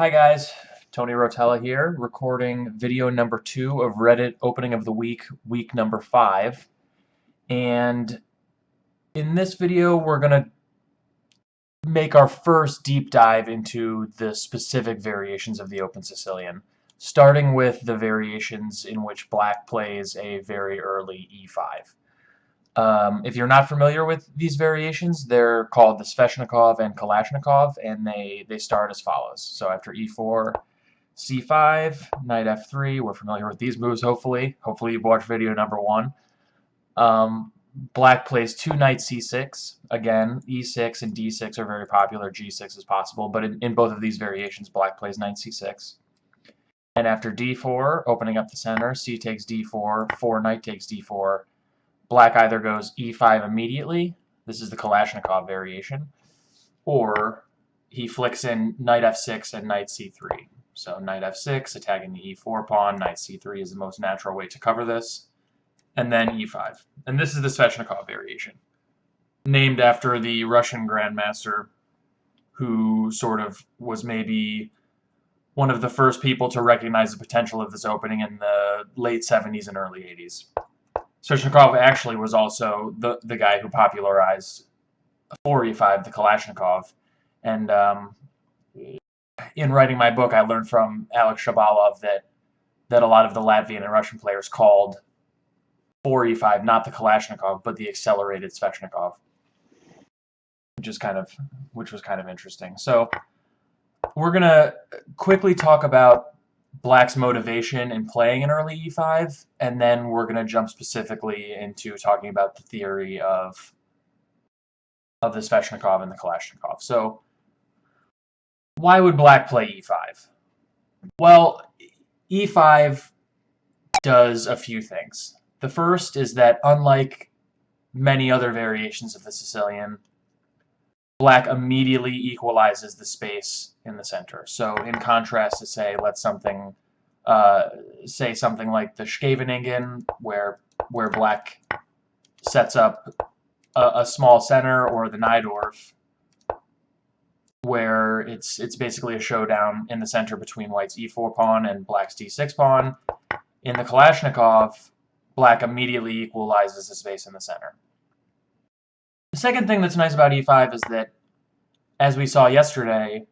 Hi guys, Tony Rotella here, recording video number 2 of Reddit Opening of the Week, week number 5. And in this video, we're going to make our first deep dive into the specific variations of the Open Sicilian, starting with the variations in which black plays a very early e5. If you're not familiar with these variations, they're called the Sveshnikov and Kalashnikov, and they start as follows. So after e4, c5, knight f3. We're familiar with these moves, hopefully. Hopefully you've watched video number 1. Black plays 2 knight c6. Again, e6 and d6 are very popular. g6 is possible, but in both of these variations, black plays knight c6. And after d4, opening up the center, c takes d4, 4 knight takes d4. Black either goes e5 immediately, this is the Kalashnikov variation, or he flicks in knight f6 and knight c3. So knight f6, attacking the e4 pawn, knight c3 is the most natural way to cover this, and then e5. And this is the Sveshnikov variation, named after the Russian grandmaster who sort of was maybe one of the first people to recognize the potential of this opening in the late 70s and early 80s. Sveshnikov actually was also the guy who popularized 4e5, the Kalashnikov, and in writing my book, I learned from Alex Shabalov that a lot of the Latvian and Russian players called 4e5 not the Kalashnikov, but the accelerated Sveshnikov, which was kind of interesting. So we're gonna quickly talk about black's motivation in playing an early e5, and then we're gonna jump specifically into talking about the theory of the Sveshnikov and the Kalashnikov. So why would black play e5? Well, e5 does a few things. The first is that, unlike many other variations of the Sicilian, black immediately equalizes the space in the center. So in contrast to, say, say something like the Scheveningen, where black sets up a small center, or the Najdorf, where it's basically a showdown in the center between white's e4 pawn and black's d6 pawn. In the Kalashnikov, black immediately equalizes the space in the center. The second thing that's nice about e5 is that, as we saw yesterday,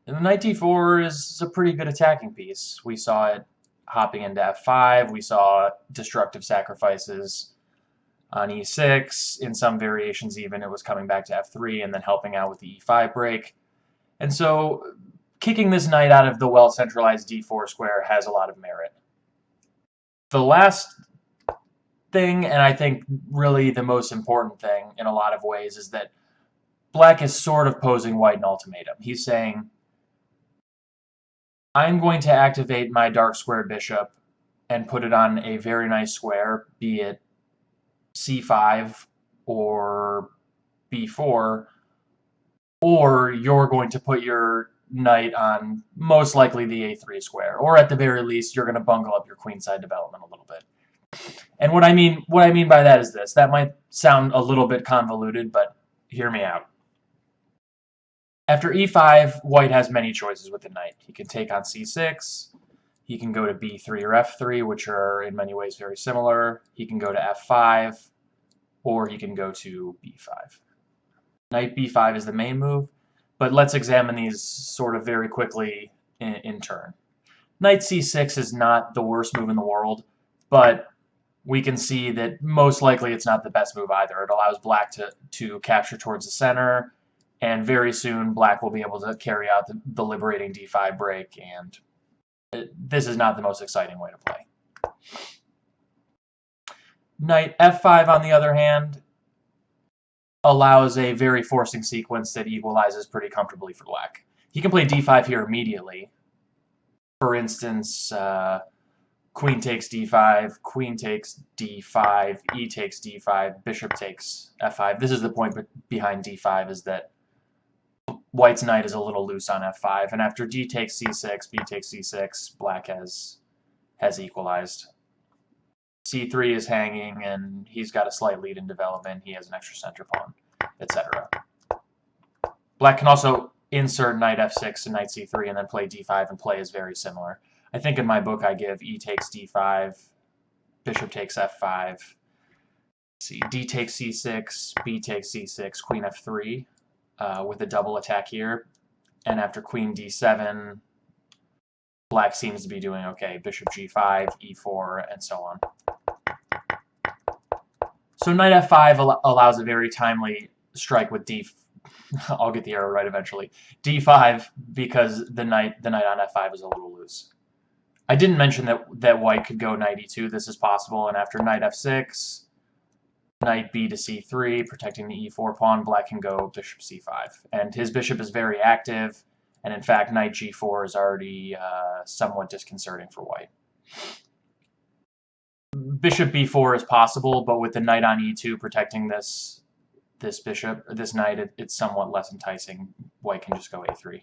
the knight d4 is a pretty good attacking piece. We saw it hopping into f5, we saw destructive sacrifices on e6, in some variations even it was coming back to f3 and then helping out with the e5 break. And so kicking this knight out of the well-centralized d4 square has a lot of merit. The last thing, and I think really the most important thing in a lot of ways, is that black is sort of posing white an ultimatum. He's saying, I'm going to activate my dark square bishop and put it on a very nice square, be it c5 or b4, or you're going to put your knight on most likely the a3 square, or at the very least you're going to bungle up your queenside development a little bit. And what I mean by that is this. That might sound a little bit convoluted, but hear me out. After e5, white has many choices with the knight. He can take on c6, he can go to b3 or f3, which are in many ways very similar. He can go to f5, or he can go to b5. Knight b5 is the main move, but let's examine these sort of very quickly in turn. Knight c6 is not the worst move in the world, but we can see that most likely it's not the best move either. It allows black to capture towards the center, and very soon black will be able to carry out the liberating d5 break, and this is not the most exciting way to play. Knight f5, on the other hand, allows a very forcing sequence that equalizes pretty comfortably for black. He can play d5 here immediately. For instance, queen takes d5, queen takes d5, e takes d5, bishop takes f5. This is the point behind d5, is that white's knight is a little loose on f5, and after d takes c6, b takes c6, black has equalized. c3 is hanging, and he's got a slight lead in development. He has an extra center pawn, etc. Black can also insert knight f6 and knight c3 and then play d5 and play is very similar. I think in my book I give e takes d5, bishop takes f5, see, d takes c6, b takes c6, queen f3 with a double attack here. And after queen d7, black seems to be doing okay. Bishop g5, e4, and so on. So knight f5 allows a very timely strike with d. I'll get the arrow right eventually. d5 because the knight on f5 is a little loose. I didn't mention that white could go knight e2. This is possible, and after knight f6, knight b to c3, protecting the e4 pawn, black can go bishop c5. And his bishop is very active, and in fact, knight g4 is already somewhat disconcerting for white. Bishop b4 is possible, but with the knight on e2 protecting this bishop, this knight, it's somewhat less enticing. White can just go a3.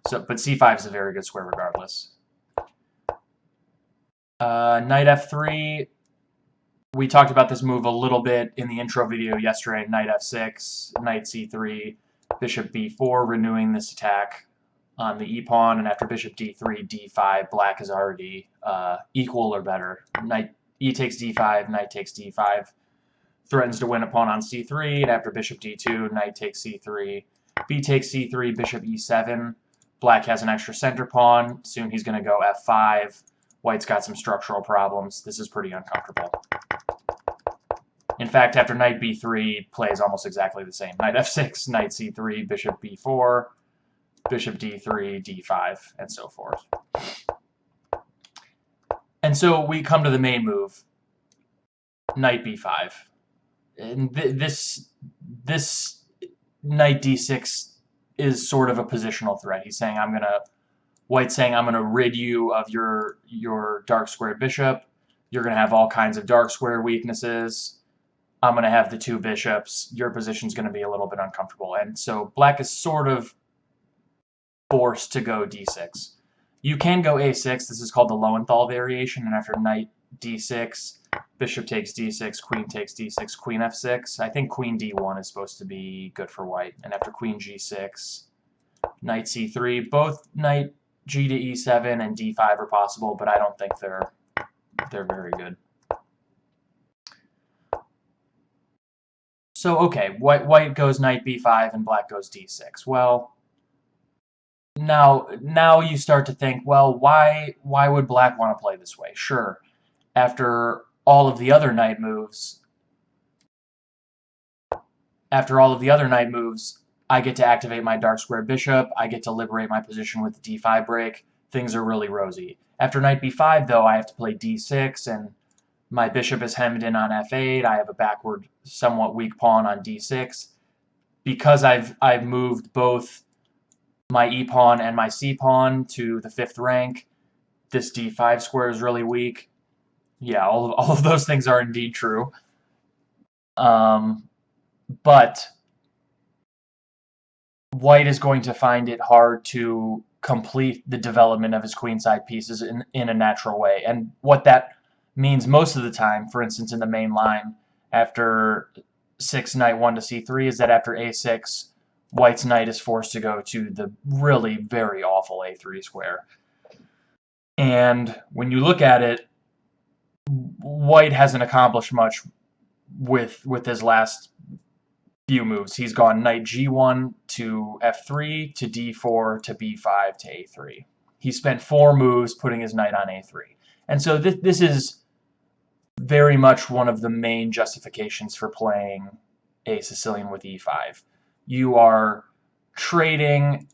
So, but c5 is a very good square regardless. Knight f3. We talked about this move a little bit in the intro video yesterday. Knight f6, knight c3, bishop b4, renewing this attack on the e-pawn, and after bishop d3, d5, black is already equal or better. Knight e takes d5, knight takes d5, threatens to win a pawn on c3, and after bishop d2, knight takes c3, b takes c3, bishop e7. Black has an extra center pawn. Soon he's going to go f5. White's got some structural problems. This is pretty uncomfortable. In fact, after knight b3, plays almost exactly the same. Knight f6, knight c3, bishop b4, bishop d3, d5, and so forth. And so we come to the main move, knight b5. And this knight d6 is sort of a positional threat. He's saying, White's saying, I'm gonna rid you of your dark squared bishop. You're gonna have all kinds of dark square weaknesses. I'm gonna have the two bishops. Your position's gonna be a little bit uncomfortable. And so black is sort of forced to go d6. You can go a6. This is called the Lowenthal variation. And after knight d6, bishop takes d6, queen takes d6, queen f6. I think queen d1 is supposed to be good for white. And after queen g6, knight c3. Both knight g to e7 and d5 are possible, but I don't think they're very good. So okay, white goes knight b5 and black goes d6. Well, now you start to think, well, why would black want to play this way? Sure, after all of the other knight moves, I get to activate my dark square bishop. I get to liberate my position with the d5 break. Things are really rosy. After knight b5, though, I have to play d6, and my bishop is hemmed in on f8. I have a backward, somewhat weak pawn on d6. Because I've moved both my e-pawn and my c-pawn to the 5th rank, this d5 square is really weak. Yeah, all of those things are indeed true. But white is going to find it hard to complete the development of his queenside pieces in a natural way. And what that means most of the time, for instance, in the main line, after 6 knight 1 to c3, is that after a6, white's knight is forced to go to the really very awful a3 square. And when you look at it, white hasn't accomplished much with his last few moves. He's gone knight g1 to f3 to d4 to b5 to a3. He spent 4 moves putting his knight on a3. And so this is very much one of the main justifications for playing a Sicilian with e5. You are trading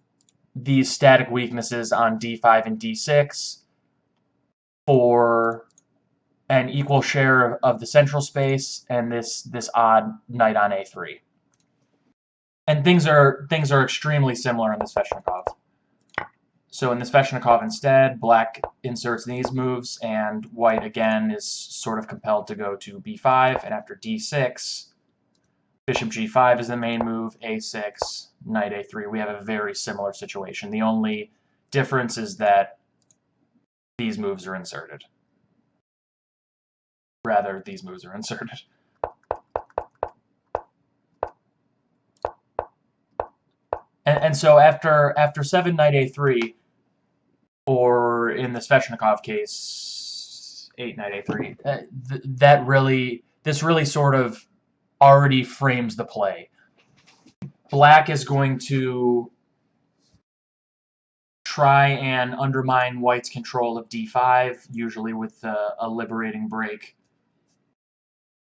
these static weaknesses on d5 and d6 for an equal share of the central space and this odd knight on a3. And things are extremely similar in the Sveshnikov. So in the Sveshnikov instead, black inserts these moves, and white again is sort of compelled to go to b5, and after d6, bishop g5 is the main move, a6, knight a3. We have a very similar situation. The only difference is that these moves are inserted. Rather, these moves are inserted. And so after 7 knight a3, or in the Sveshnikov case, 8 knight a3, this really sort of already frames the play. Black is going to try and undermine white's control of d5, usually with a liberating break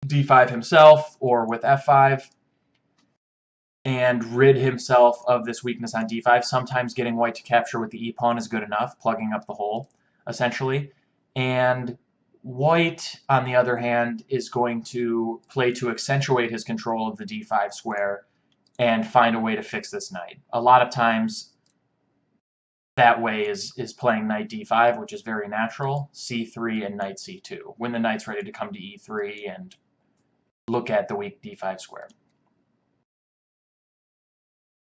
d5 himself or with f5, and rid himself of this weakness on d5. Sometimes getting white to capture with the e-pawn is good enough, plugging up the hole, essentially. And white, on the other hand, is going to play to accentuate his control of the d5 square and find a way to fix this knight. A lot of times, that way is playing knight d5, which is very natural, c3, and knight c2, when the knight's ready to come to e3 and look at the weak d5 square.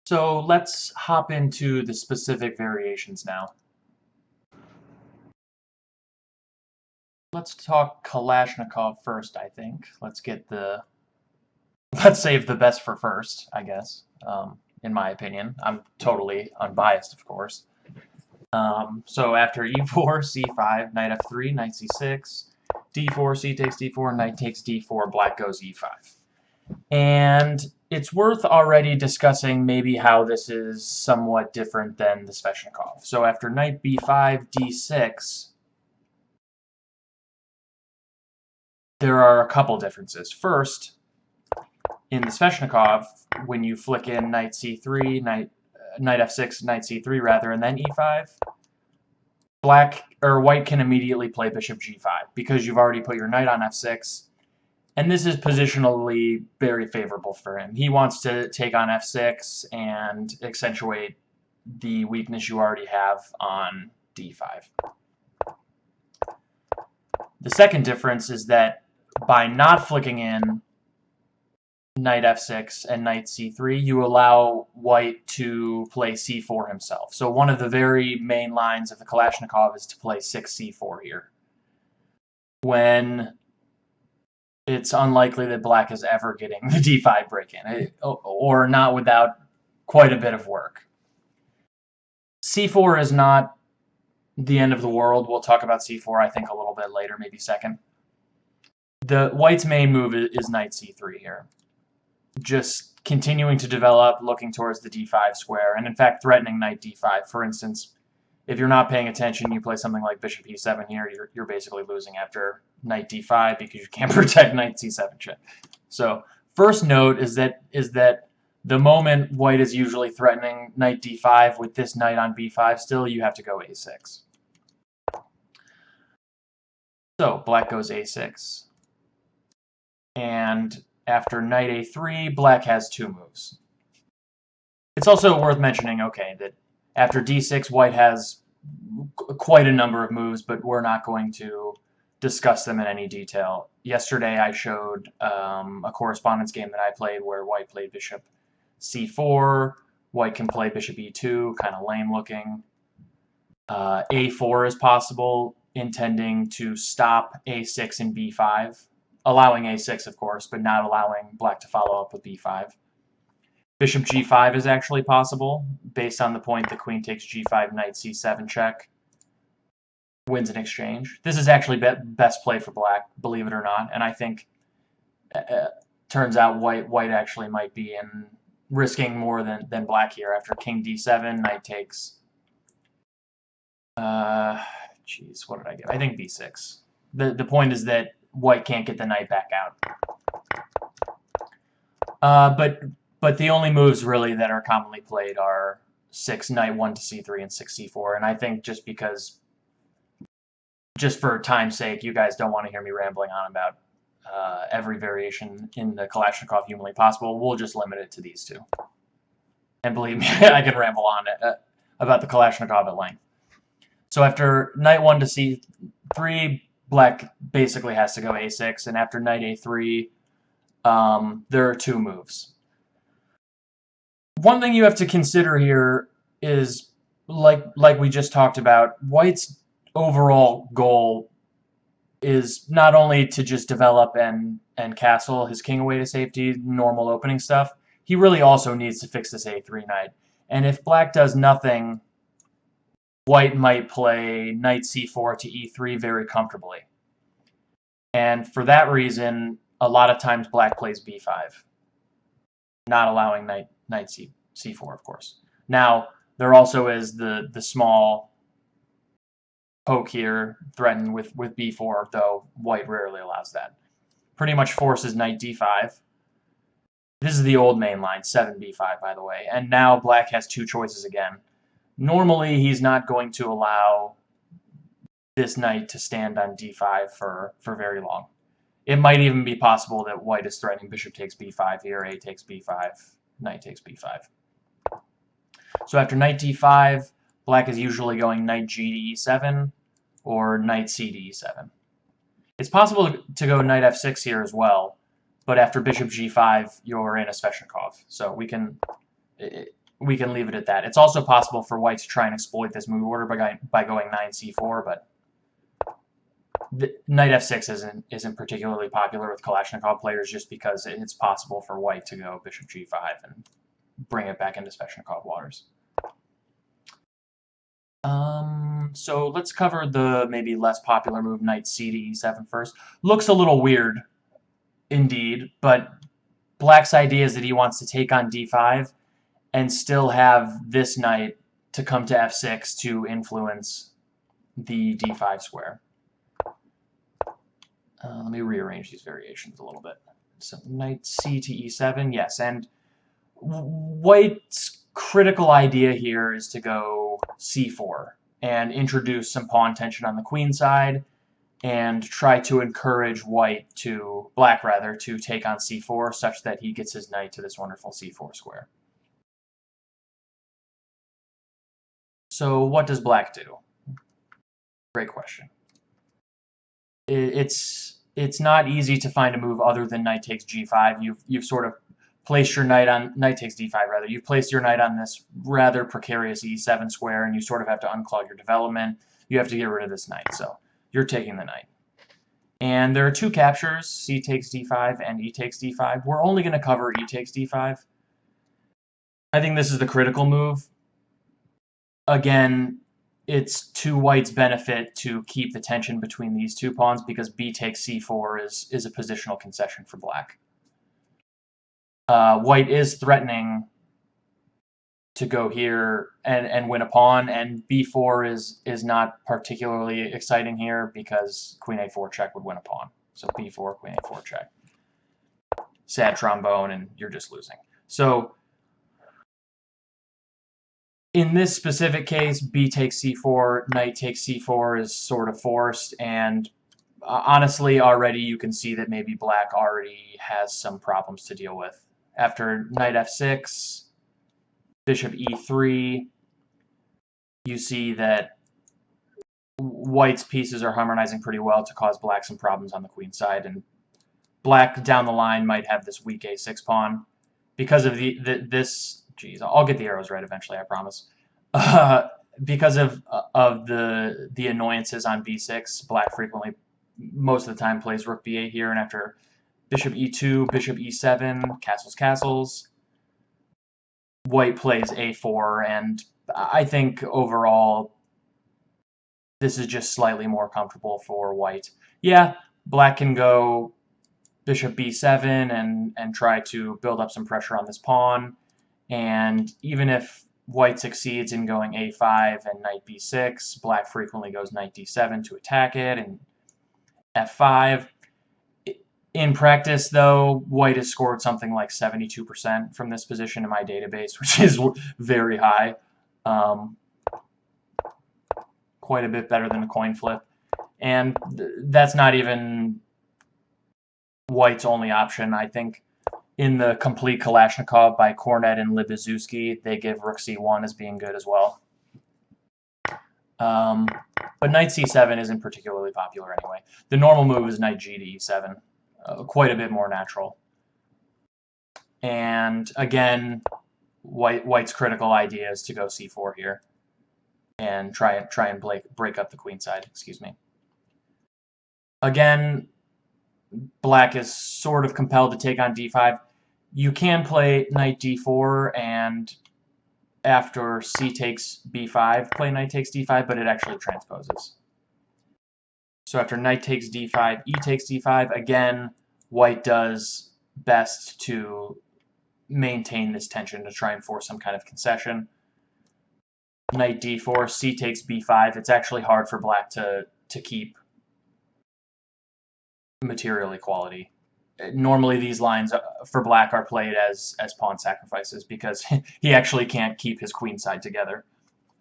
So let's hop into the specific variations now. Let's talk Kalashnikov first, I think. Let's save the best for first, I guess, in my opinion. I'm totally unbiased, of course. So after e4, c5, knight f3, knight c6, d4, c takes d4, knight takes d4, black goes e5. And it's worth already discussing maybe how this is somewhat different than the Sveshnikov. So after knight b5, d6, there are a couple differences. First, in the Sveshnikov, when you flick in knight c3, knight f6, knight c3 rather, and then e5, white can immediately play bishop g5 because you've already put your knight on f6. And this is positionally very favorable for him. He wants to take on f6 and accentuate the weakness you already have on d5. The second difference is that by not flicking in knight f6 and knight c3, you allow white to play c4 himself. So one of the very main lines of the Kalashnikov is to play 6c4 here, when it's unlikely that black is ever getting the d5 break-in, or not without quite a bit of work. c4 is not the end of the world. We'll talk about c4, I think, a little bit later, maybe second. The white's main move is knight c3 here. Just continuing to develop, looking towards the d5 square, and in fact threatening knight d5. For instance, if you're not paying attention, you play something like bishop e7 here, you're basically losing after knight d5 because you can't protect knight c7 check. So first note is that the moment white is usually threatening knight d5 with this knight on b5 still, you have to go a6. So black goes a6. And after knight a3, black has two moves. It's also worth mentioning, okay, that after d6, white has quite a number of moves, but we're not going to discuss them in any detail. Yesterday I showed a correspondence game that I played where white played bishop c4, white can play bishop e2, kind of lame looking. a4 is possible, intending to stop a6 and b5, allowing a6 of course, but not allowing black to follow up with b5. Bishop g5 is actually possible, based on the point the queen takes g5, knight c7 check, wins an exchange. This is actually best play for black, believe it or not, and I think turns out white actually might be in risking more than black here. After king d7, knight takes, geez, what did I get? I think b6. The point is that white can't get the knight back out. But the only moves really that are commonly played are knight 1 to c3 and 6c4, and I think just for time's sake, you guys don't want to hear me rambling on about every variation in the Kalashnikov humanly possible. We'll just limit it to these two. And believe me, I can ramble on about the Kalashnikov at length. So after knight 1 to c3, black basically has to go a6, and after knight a3, there are two moves. One thing you have to consider here is, like we just talked about, white's overall goal is not only to just develop and castle his king away to safety, normal opening stuff. He really also needs to fix this a3 knight. And if black does nothing, white might play knight c4 to e3 very comfortably. And for that reason, a lot of times black plays b5, not allowing knight c4, of course. Now, there also is the small poke here, threatened with b4, though white rarely allows that. Pretty much forces knight d5. This is the old main line, 7b5, by the way. And now black has two choices again. Normally, he's not going to allow this knight to stand on d5 for very long. It might even be possible that white is threatening bishop takes b5 here, a takes b5, knight takes b5. So after knight d5, black is usually going knight g to e7 or knight c to e7. It's possible to go knight f6 here as well, but after bishop g5, you're in a Sveshnikov. So we can leave it at that. It's also possible for white to try and exploit this move order by going knight c4, but knight f6 isn't particularly popular with Kalashnikov players just because it's possible for white to go bishop g5 and bring it back into Sveshnikov waters. So let's cover the maybe less popular move, knight c to e7 first. Looks a little weird, indeed, but black's idea is that he wants to take on d5 and still have this knight to come to f6 to influence the d5 square. Let me rearrange these variations a little bit. So knight c to e7, yes, and white's critical idea here is to go c4 and introduce some pawn tension on the queen side and try to encourage black to take on c4 such that he gets his knight to this wonderful c4 square. So what does black do? Great question. It's not easy to find a move other than knight takes g5. You've sort of placed your knight takes d5 rather. You've placed your knight on this rather precarious e7 square, and you sort of have to unclog your development. You have to get rid of this knight, so you're taking the knight. And there are two captures, c takes d5 and e takes d5. We're only going to cover e takes d5. I think this is the critical move. Again, it's to white's benefit to keep the tension between these two pawns because b takes c4 is a positional concession for black. White is threatening to go here and win a pawn, and b4 is not particularly exciting here because queen a4 check would win a pawn. So b4, queen a4 check. Sad trombone, and you're just losing. So in this specific case, b takes c4, knight takes c4 is sort of forced, and honestly, already you can see that maybe black already has some problems to deal with. After knight f6, bishop e3, you see that white's pieces are harmonizing pretty well to cause black some problems on the queen side, and black down the line might have this weak a6 pawn because of this. Geez, I'll get the arrows right eventually, I promise. Because of the annoyances on b6, black frequently, most of the time, plays rook b8 here, and after bishop e2, bishop e7, castles, white plays a4, and I think overall this is just slightly more comfortable for white. Yeah, black can go bishop b7 and try to build up some pressure on this pawn, and even if white succeeds in going a5 and knight b6, black frequently goes knight d7 to attack it, and f5. In practice, though, white has scored something like 72% from this position in my database, which is very high. Quite a bit better than a coin flip. And that's not even white's only option. I think in the complete Kalashnikov by Kornet and Libizuski, they give rook c1 as being good as well. But knight c7 isn't particularly popular anyway. The normal move is knight g to e7. Quite a bit more natural. And again, white's critical idea is to go c4 here and try and break up the queen side. Excuse me. Again, black is sort of compelled to take on d5. You can play knight d4 and after c takes b5, play knight takes d5, but it actually transposes. So after knight takes d5, e takes d5, again, white does best to maintain this tension to try and force some kind of concession. Knight d4, c takes b5. It's actually hard for black to keep material equality. Normally these lines for black are played as pawn sacrifices because he actually can't keep his queen side together.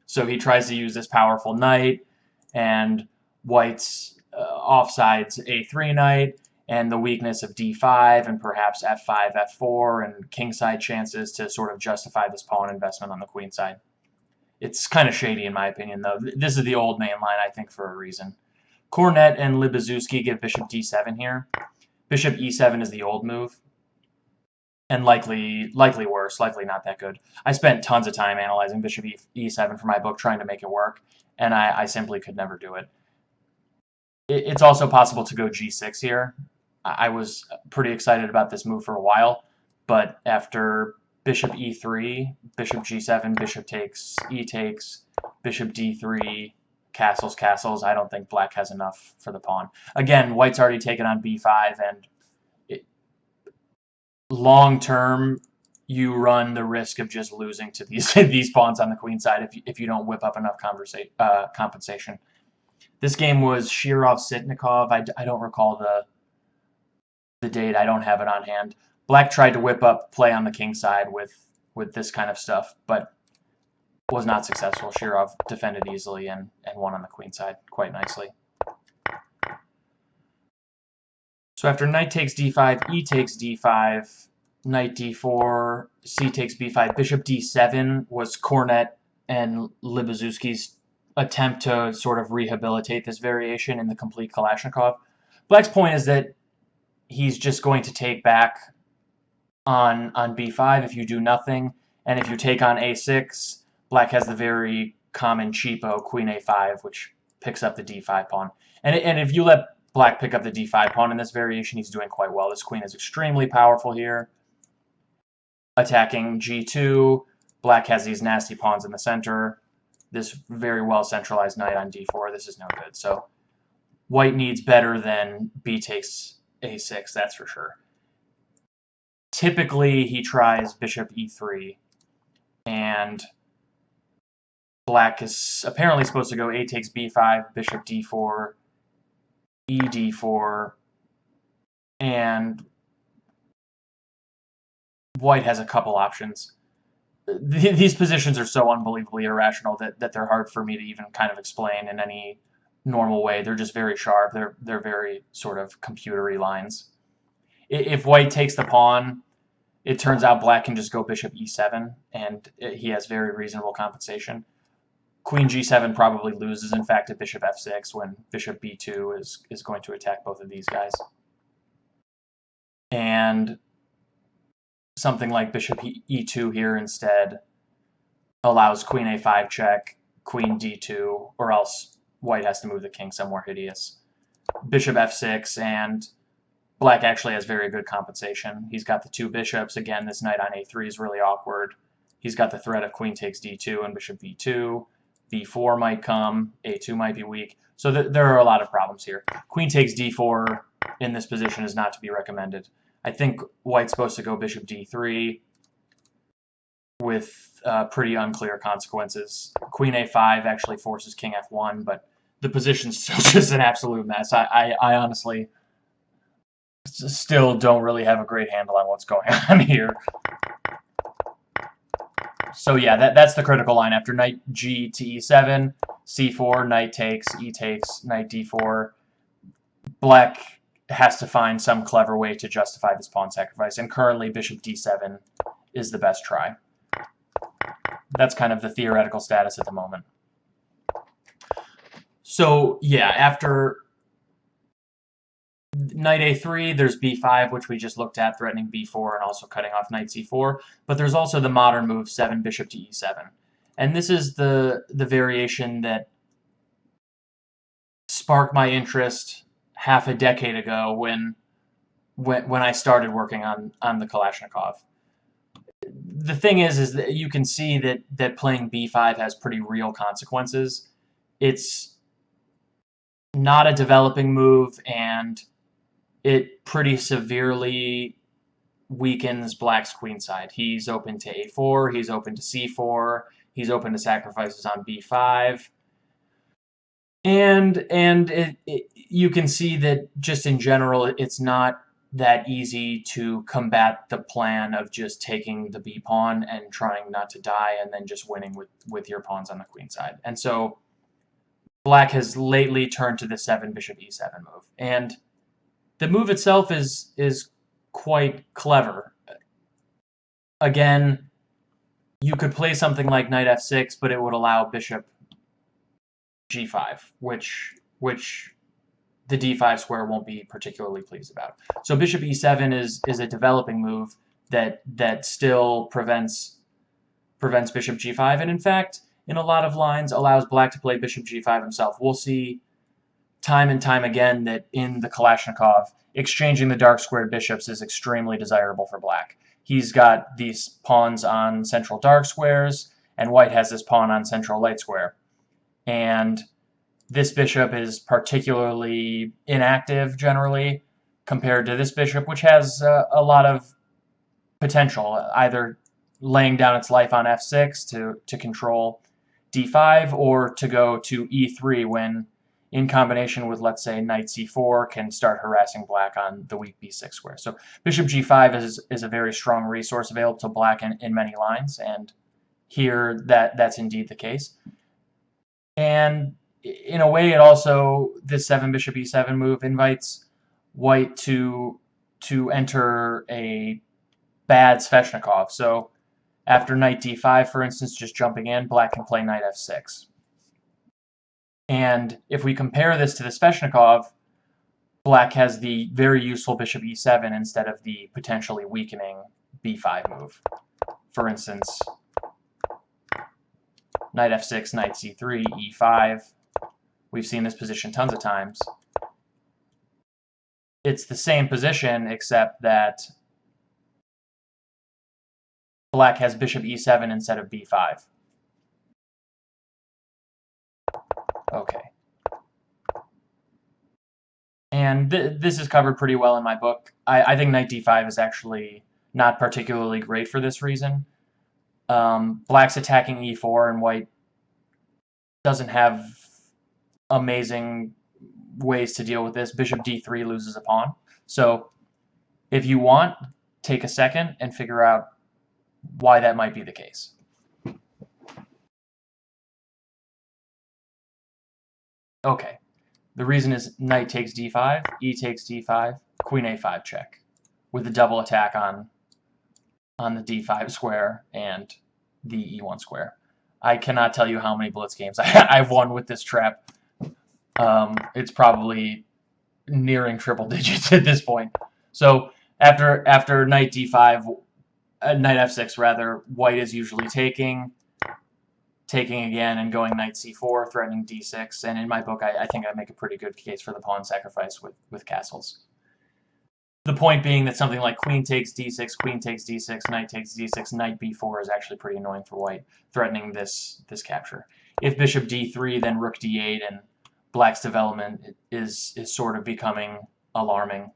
So he tries to use this powerful knight, and white's offsides a3 knight, and the weakness of d5, and perhaps f5, f4, and kingside chances to sort of justify this pawn investment on the queen side. It's kind of shady in my opinion, though. This is the old main line, I think, for a reason. Kornet and Libazuski give bishop d7 here. Bishop e7 is the old move, and likely worse, likely not that good. I spent tons of time analyzing bishop e7 for my book, trying to make it work, and I simply could never do it. It's also possible to go g6 here. I was pretty excited about this move for a while, but after bishop e3, bishop g7, bishop takes, e takes, bishop d3, castles, castles, I don't think black has enough for the pawn. Again, white's already taken on b5, and long term, you run the risk of just losing to these these pawns on the queen side if you don't whip up enough compensation. This game was Sveshnikov. I don't recall the date. I don't have it on hand. Black tried to whip up play on the king side with this kind of stuff, but was not successful. Shirov defended easily and won on the queen side quite nicely. So after knight takes d5, e takes d5, knight d4, c takes b5, bishop d7 was Kornet and Libazuski's attempt to sort of rehabilitate this variation in the complete Kalashnikov. Black's point is that he's just going to take back on b5 if you do nothing, and if you take on a6, black has the very common cheapo queen a5, which picks up the d5 pawn. And if you let black pick up the d5 pawn in this variation, he's doing quite well. This queen is extremely powerful here. Attacking g2, black has these nasty pawns in the center. This very well centralized knight on d4, this is no good. So white needs better than b takes a6, that's for sure. Typically, he tries bishop e3, and black is apparently supposed to go a takes b5, bishop d4, e d4, and white has a couple options. These positions are so unbelievably irrational that they're hard for me to even kind of explain in any normal way. They're just very sharp. They're very sort of computery lines. If white takes the pawn, it turns out black can just go bishop e7, and he has very reasonable compensation. Queen g7 probably loses, in fact, at bishop f6 when bishop b2 is going to attack both of these guys. And something like bishop e2 here instead allows queen a5 check, queen d2, or else white has to move the king somewhere hideous. Bishop f6, and black actually has very good compensation. He's got the two bishops. Again, this knight on a3 is really awkward. He's got the threat of queen takes d2 and bishop b2. b4 might come. a2 might be weak. So there are a lot of problems here. Queen takes d4 in this position is not to be recommended. I think white's supposed to go bishop d3 with pretty unclear consequences. Queen a5 actually forces king f1, but the position's still just an absolute mess. I honestly still don't really have a great handle on what's going on here. So yeah, that's the critical line. After knight g to e7, c4, knight takes, e takes, knight d4. Black has to find some clever way to justify this pawn sacrifice, and currently bishop d7 is the best try. That's kind of the theoretical status at the moment. So yeah, after knight a3, there's b5, which we just looked at, threatening b4 and also cutting off knight c4. But there's also the modern move 7 bishop to e7. And this is the variation that sparked my interest half a decade ago when I started working on the Kalashnikov. the thing is that you can see that playing b5 has pretty real consequences. It's not a developing move, and it pretty severely weakens black's queenside. He's open to a4, he's open to c4, he's open to sacrifices on b5. And you can see that just in general, it's not that easy to combat the plan of just taking the b pawn and trying not to die and then just winning with your pawns on the queen side. And so black has lately turned to the 7 bishop e7 move. And the move itself is quite clever. Again, you could play something like knight f6, but it would allow bishop g5, which the d5 square won't be particularly pleased about. So bishop e7 is a developing move that still prevents bishop g5, and in fact, in a lot of lines, allows black to play bishop g5 himself. We'll see time and time again that in the Kalashnikov, exchanging the dark squared bishops is extremely desirable for black. He's got these pawns on central dark squares, and white has this pawn on central light square. And this bishop is particularly inactive, generally, compared to this bishop, which has a lot of potential, either laying down its life on f6 to control d5, or to go to e3 when, in combination with, let's say, knight c4, can start harassing black on the weak b6 square. So bishop g5 is a very strong resource available to black in many lines, and here that's indeed the case. And in a way, it also, this 7 bishop e7 move invites white to enter a bad Sveshnikov. So after knight d5, for instance, just jumping in, black can play knight f6. And if we compare this to the Sveshnikov, black has the very useful bishop e7 instead of the potentially weakening b5 move. For instance, knight f6, knight c3, e5. We've seen this position tons of times. It's the same position, except that black has bishop e7 instead of b5. Okay. And this is covered pretty well in my book. I think knight d5 is actually not particularly great for this reason. Black's attacking e4, and white doesn't have amazing ways to deal with this. Bishop d3 loses a pawn. So if you want, take a second and figure out why that might be the case. Okay, the reason is knight takes d5, e takes d5, queen a5 check, with a double attack on the d5 square and the e1 square. I cannot tell you how many blitz games I've won with this trap. It's probably nearing triple digits at this point. So after knight d5, knight f6 rather, white is usually taking again and going knight c4, threatening d6. And in my book, I think I make a pretty good case for the pawn sacrifice with castles. The point being that something like queen takes d6, queen takes d6, knight takes d6, knight b4 is actually pretty annoying for white, threatening this capture. If bishop d3, then rook d8, and black's development is sort of becoming alarming.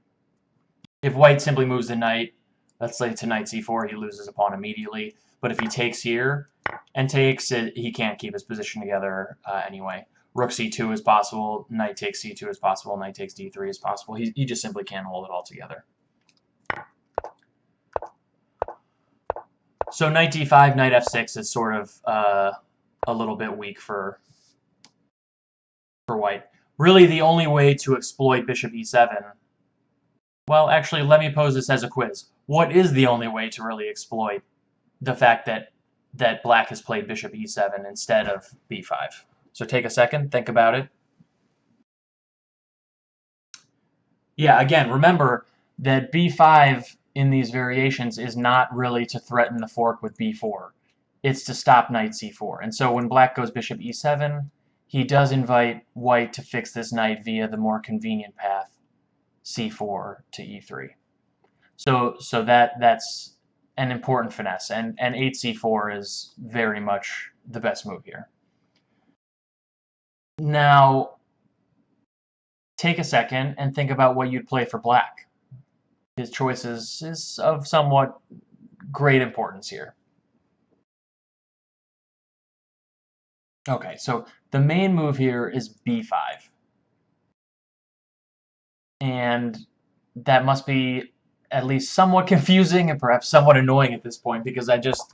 If white simply moves the knight, let's say to knight c4, he loses a pawn immediately. But if he takes here and takes it, he can't keep his position together anyway. Rook c2 is possible, knight takes c2 is possible, knight takes d3 is possible. He just simply can't hold it all together. So knight d5, knight f6 is sort of a little bit weak for white. Really, the only way to exploit bishop e7... Well, actually, let me pose this as a quiz. What is the only way to really exploit the fact that black has played bishop e7 instead of b5? So take a second, think about it. Yeah, again, remember that b5 in these variations is not really to threaten the fork with b4. It's to stop knight c4. And so when black goes bishop e7, he does invite white to fix this knight via the more convenient path, c4 to e3. So that's an important finesse, and 8c4 is very much the best move here. Now, take a second and think about what you'd play for black. His choice is of somewhat great importance here. Okay, so the main move here is b5. And that must be at least somewhat confusing and perhaps somewhat annoying at this point, because I just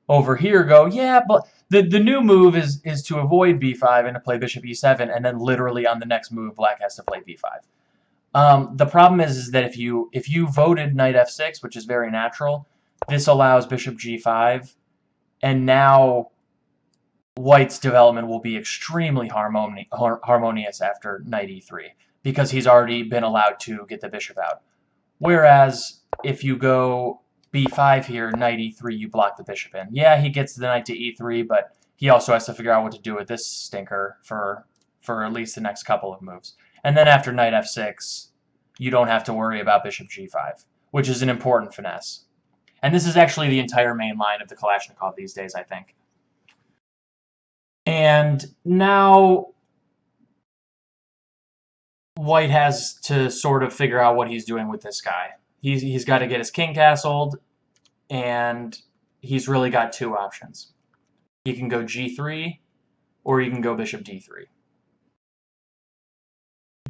over here go, yeah, but the new move is to avoid b5 and to play bishop e7, and then literally on the next move black has to play b5. The problem is that if you voted knight f6, which is very natural, this allows bishop g5, and now white's development will be extremely harmonious after knight e3, because he's already been allowed to get the bishop out. Whereas if you go b5 here, knight e3, you block the bishop in. Yeah, he gets the knight to e3, but he also has to figure out what to do with this stinker for at least the next couple of moves. And then after knight f6, you don't have to worry about bishop g5, which is an important finesse. And this is actually the entire main line of the Kalashnikov these days, I think. And now white has to sort of figure out what he's doing with this guy. He's got to get his king castled, and he's really got two options. You can go g3, or you can go bishop d3.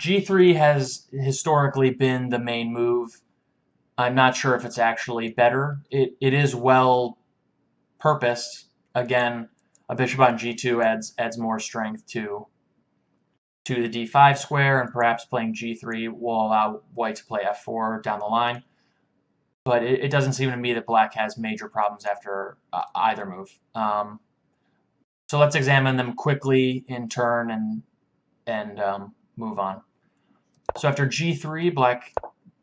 g3 has historically been the main move. I'm not sure if it's actually better. It is well purposed. Again, a bishop on g2 adds more strength to the d5 square, and perhaps playing g3 will allow white to play f4 down the line. But it doesn't seem to me that black has major problems after either move. So let's examine them quickly in turn and move on. So after g3, black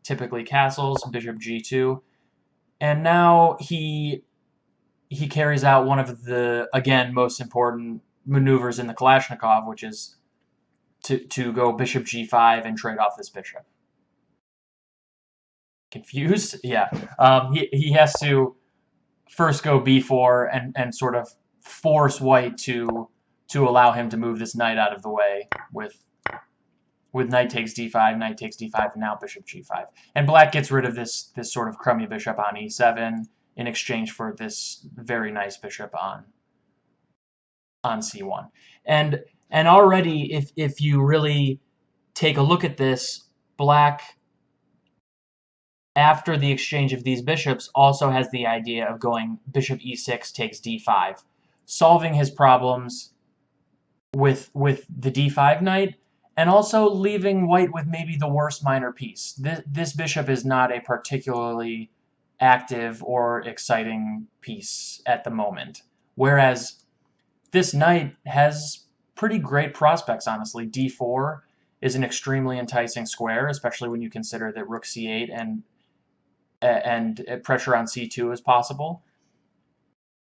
typically castles, bishop g2, and now he carries out one of the, again, most important maneuvers in the Kalashnikov, which is to go bishop g5 and trade off this bishop. Confused? Yeah. He has to first go b4 and sort of force white to allow him to move this knight out of the way with knight takes d5, knight takes d5, and now bishop g5. And black gets rid of this sort of crummy bishop on e7 in exchange for this very nice bishop on c1. And already, if you really take a look at this, black, after the exchange of these bishops, also has the idea of going bishop e6 takes d5, solving his problems with the d5 knight, and also leaving white with maybe the worst minor piece. This bishop is not a particularly active or exciting piece at the moment, whereas this knight has pretty great prospects, honestly. d4 is an extremely enticing square, especially when you consider that rook c8 and pressure on c2 is possible.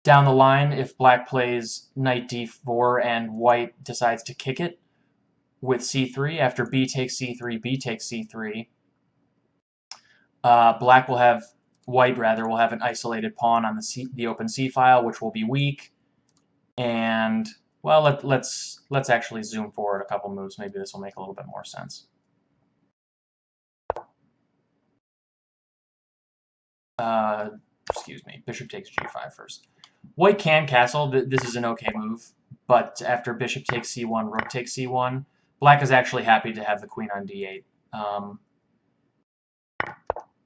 Down the line, if black plays knight d4 and white decides to kick it with c3, after b takes c3, b takes c3, white will have an isolated pawn on the open c file, which will be weak. And, well, let's actually zoom forward a couple moves. Maybe this will make a little bit more sense. Excuse me, bishop takes g5 first. White can castle. This is an okay move, but after bishop takes c1, rook takes c1, black is actually happy to have the queen on d8.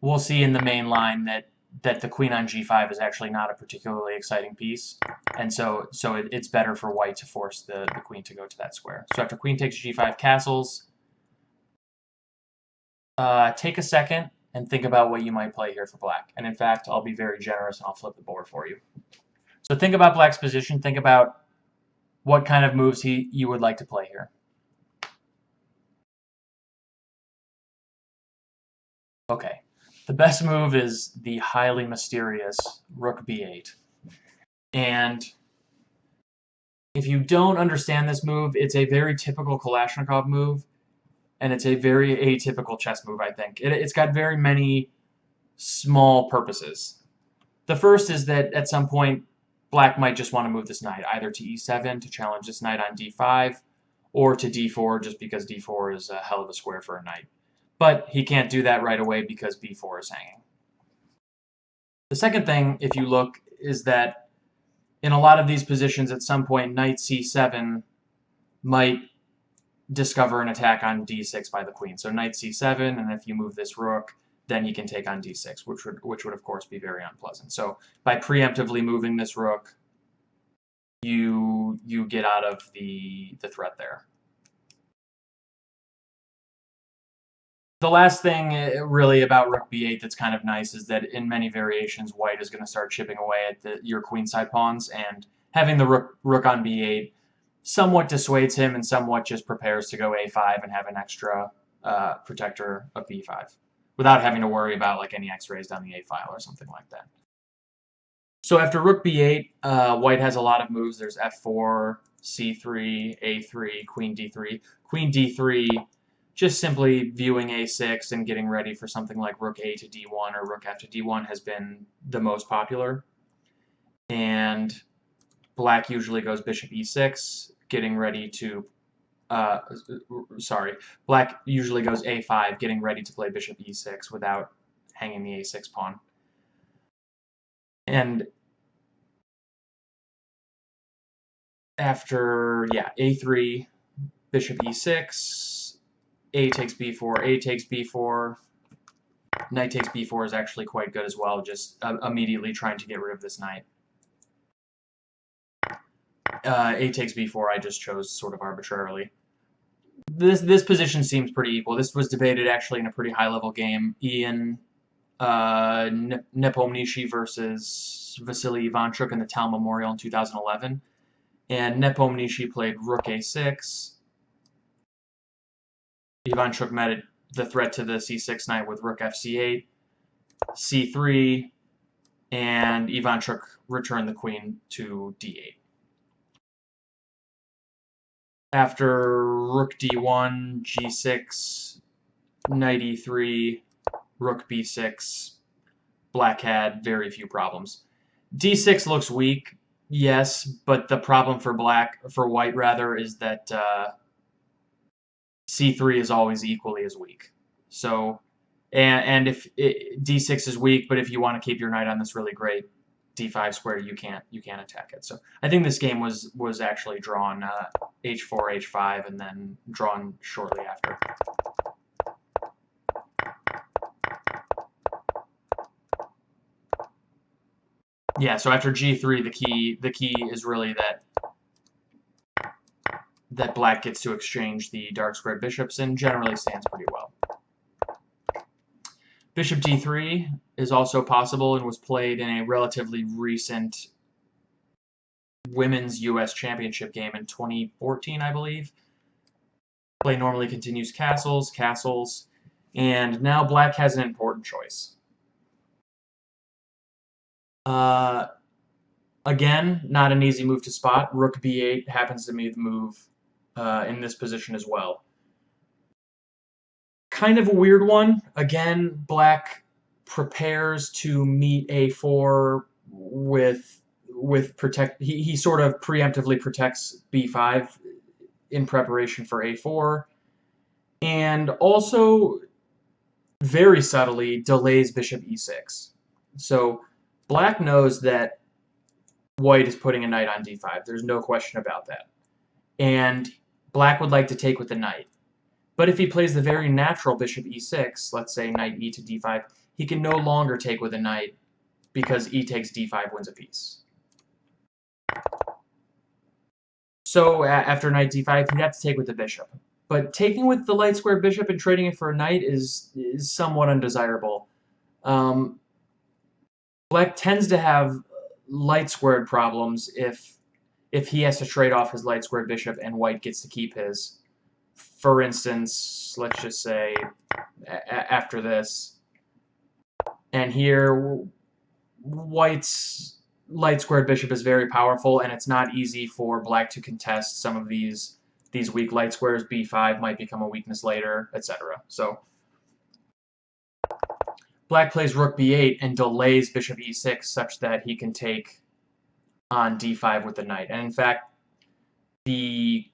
We'll see in the main line that the queen on g5 is actually not a particularly exciting piece, and so it's better for white to force the queen to go to that square. So after queen takes g5 castles, take a second and think about what you might play here for black. And in fact, I'll be very generous and I'll flip the board for you. So think about black's position. Think about what kind of moves you would like to play here. Okay, the best move is the highly mysterious rook b8. And if you don't understand this move, it's a very typical Kalashnikov move, and it's a very atypical chess move, I think. It's got very many small purposes. The first is that at some point, black might just want to move this knight, either to e7 to challenge this knight on d5, or to d4 just because d4 is a hell of a square for a knight. But he can't do that right away because b4 is hanging. The second thing, if you look, is that in a lot of these positions, at some point, knight c7 might discover an attack on d6 by the queen. So knight c7, and if you move this rook, then he can take on d6, which would of course be very unpleasant. So by preemptively moving this rook, you get out of the threat there. The last thing really about rook b8 that's kind of nice is that in many variations, white is going to start chipping away at your queenside pawns, and having the rook on b8 somewhat dissuades him and somewhat just prepares to go a5 and have an extra protector of b5 without having to worry about like any x-rays down the a file or something like that. So after rook b8, white has a lot of moves. There's f4, c3, a3, queen d3. Queen d3, just simply viewing a6 and getting ready for something like rook a to d1 or rook f to d1 has been the most popular. And black usually goes bishop e6, getting ready to black usually goes a5, getting ready to play bishop e6 without hanging the a6 pawn. And after, a3, bishop e6, a takes b4, a takes b4, knight takes b4 is actually quite good as well, just immediately trying to get rid of this knight. A takes b4 I just chose sort of arbitrarily. This position seems pretty equal. This was debated actually in a pretty high-level game. Ian Nepomniachtchi versus Vasily Ivanchuk in the Tal Memorial in 2011. And Nepomniachtchi played rook a6. Ivanchuk met the threat to the c6 knight with rook fc8, c3, and Ivanchuk returned the queen to d8. After rook d1, g6, knight e3, rook b6, black had very few problems. d6 looks weak, yes, but the problem for white rather, is that c3 is always equally as weak. So, and if d6 is weak, but if you want to keep your knight on this really great d5 square, you can't attack it. So I think this game was actually drawn h4, h5, and then drawn shortly after. Yeah, so after g3, the key is really that black gets to exchange the dark squared bishops and generally stands pretty well. Bishop d3 is also possible and was played in a relatively recent women's U.S. championship game in 2014, I believe. Play normally continues castles, castles, and now black has an important choice. Again, not an easy move to spot. Rook b8 happens to be the move in this position as well. Kind of a weird one. Again, black prepares to meet a4 with protect. He sort of preemptively protects b5 in preparation for a4, and also very subtly delays bishop e6. So black knows that white is putting a knight on d5. There's no question about that. And black would like to take with the knight. But if he plays the very natural bishop e6, let's say knight e to d5, he can no longer take with a knight because e takes d5 wins a piece. So after knight d5, he'd have to take with the bishop. But taking with the light square bishop and trading it for a knight is somewhat undesirable. Black tends to have light squared problems if he has to trade off his light squared bishop and white gets to keep his. For instance, let's just say after this, and here white's light squared bishop is very powerful, and it's not easy for black to contest some of these weak light squares. b5 might become a weakness later, etc. So Black plays rook b8 and delays bishop e6 such that he can take on d5 with the knight. And in fact, the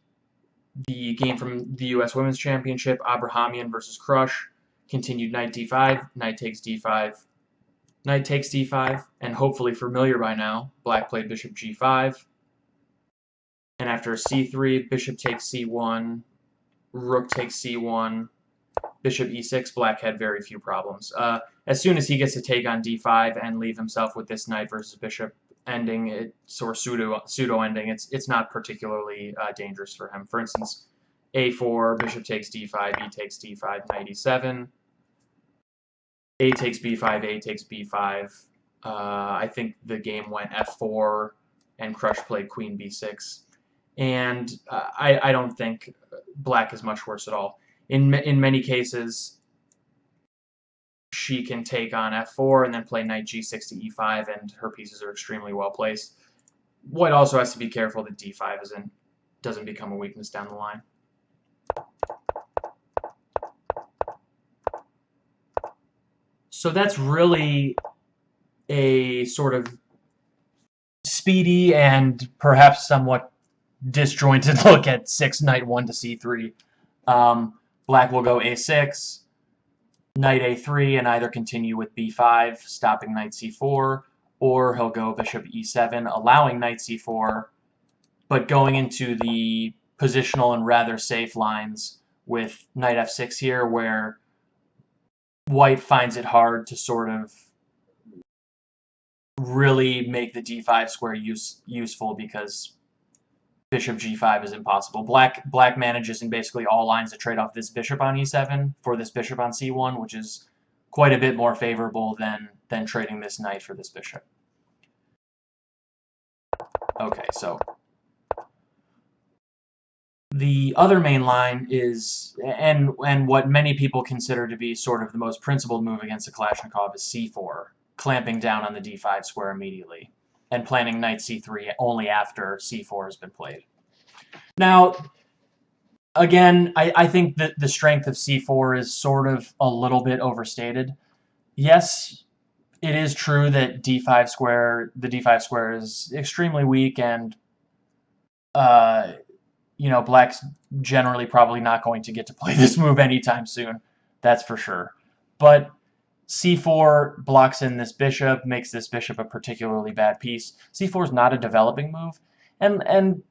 game from the U.S. Women's Championship, Abrahamian versus Crush, continued knight d5, knight takes d5, knight takes d5, and hopefully familiar by now, Black played bishop g5. And after c3, bishop takes c1, rook takes c1, bishop e6, Black had very few problems. As soon as he gets to take on d5 and leave himself with this knight versus bishop ending, or pseudo ending, it's not particularly dangerous for him. For instance, a4, bishop takes d5, e takes d5, knight e7, a takes b5, a takes b5. I think the game went f4, and Crush played queen b6. And I don't think Black is much worse at all. In many cases, she can take on f4 and then play knight g6 to e5, and her pieces are extremely well placed. White also has to be careful that d5 doesn't become a weakness down the line. So that's really a sort of speedy and perhaps somewhat disjointed look at 6 knight 1 to c3. Black will go a6, knight a3, and either continue with b5, stopping knight c4, or he'll go bishop e7, allowing knight c4, but going into the positional and rather safe lines with knight f6 here, where White finds it hard to sort of really make the d5 square useful because bishop g5 is impossible. Black manages in basically all lines to trade off this bishop on e7 for this bishop on c1, which is quite a bit more favorable than trading this knight for this bishop. Okay, so the other main line is, and what many people consider to be sort of the most principled move against the Kalashnikov, is c4, clamping down on the d5 square immediately, and planning knight c3 only after c4 has been played. Now, again, I think that the strength of c4 is sort of a little bit overstated. Yes, it is true that the d5 square is extremely weak, and Black's generally probably not going to get to play this move anytime soon. That's for sure. But c4 blocks in this bishop, makes this bishop a particularly bad piece. c4 is not a developing move, and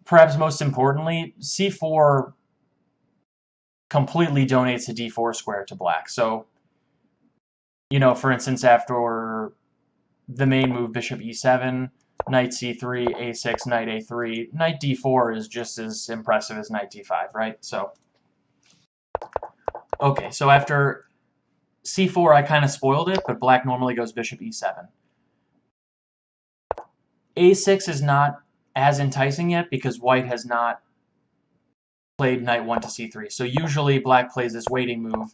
perhaps most importantly, c4 completely donates the d4 square to Black. So, for instance, after the main move, bishop e7, knight c3, a6, knight a3, knight d4 is just as impressive as knight d5, right? So, okay, so after c4, I kind of spoiled it, but Black normally goes bishop e7. a6 is not as enticing yet because White has not played knight 1 to c3. So usually Black plays this waiting move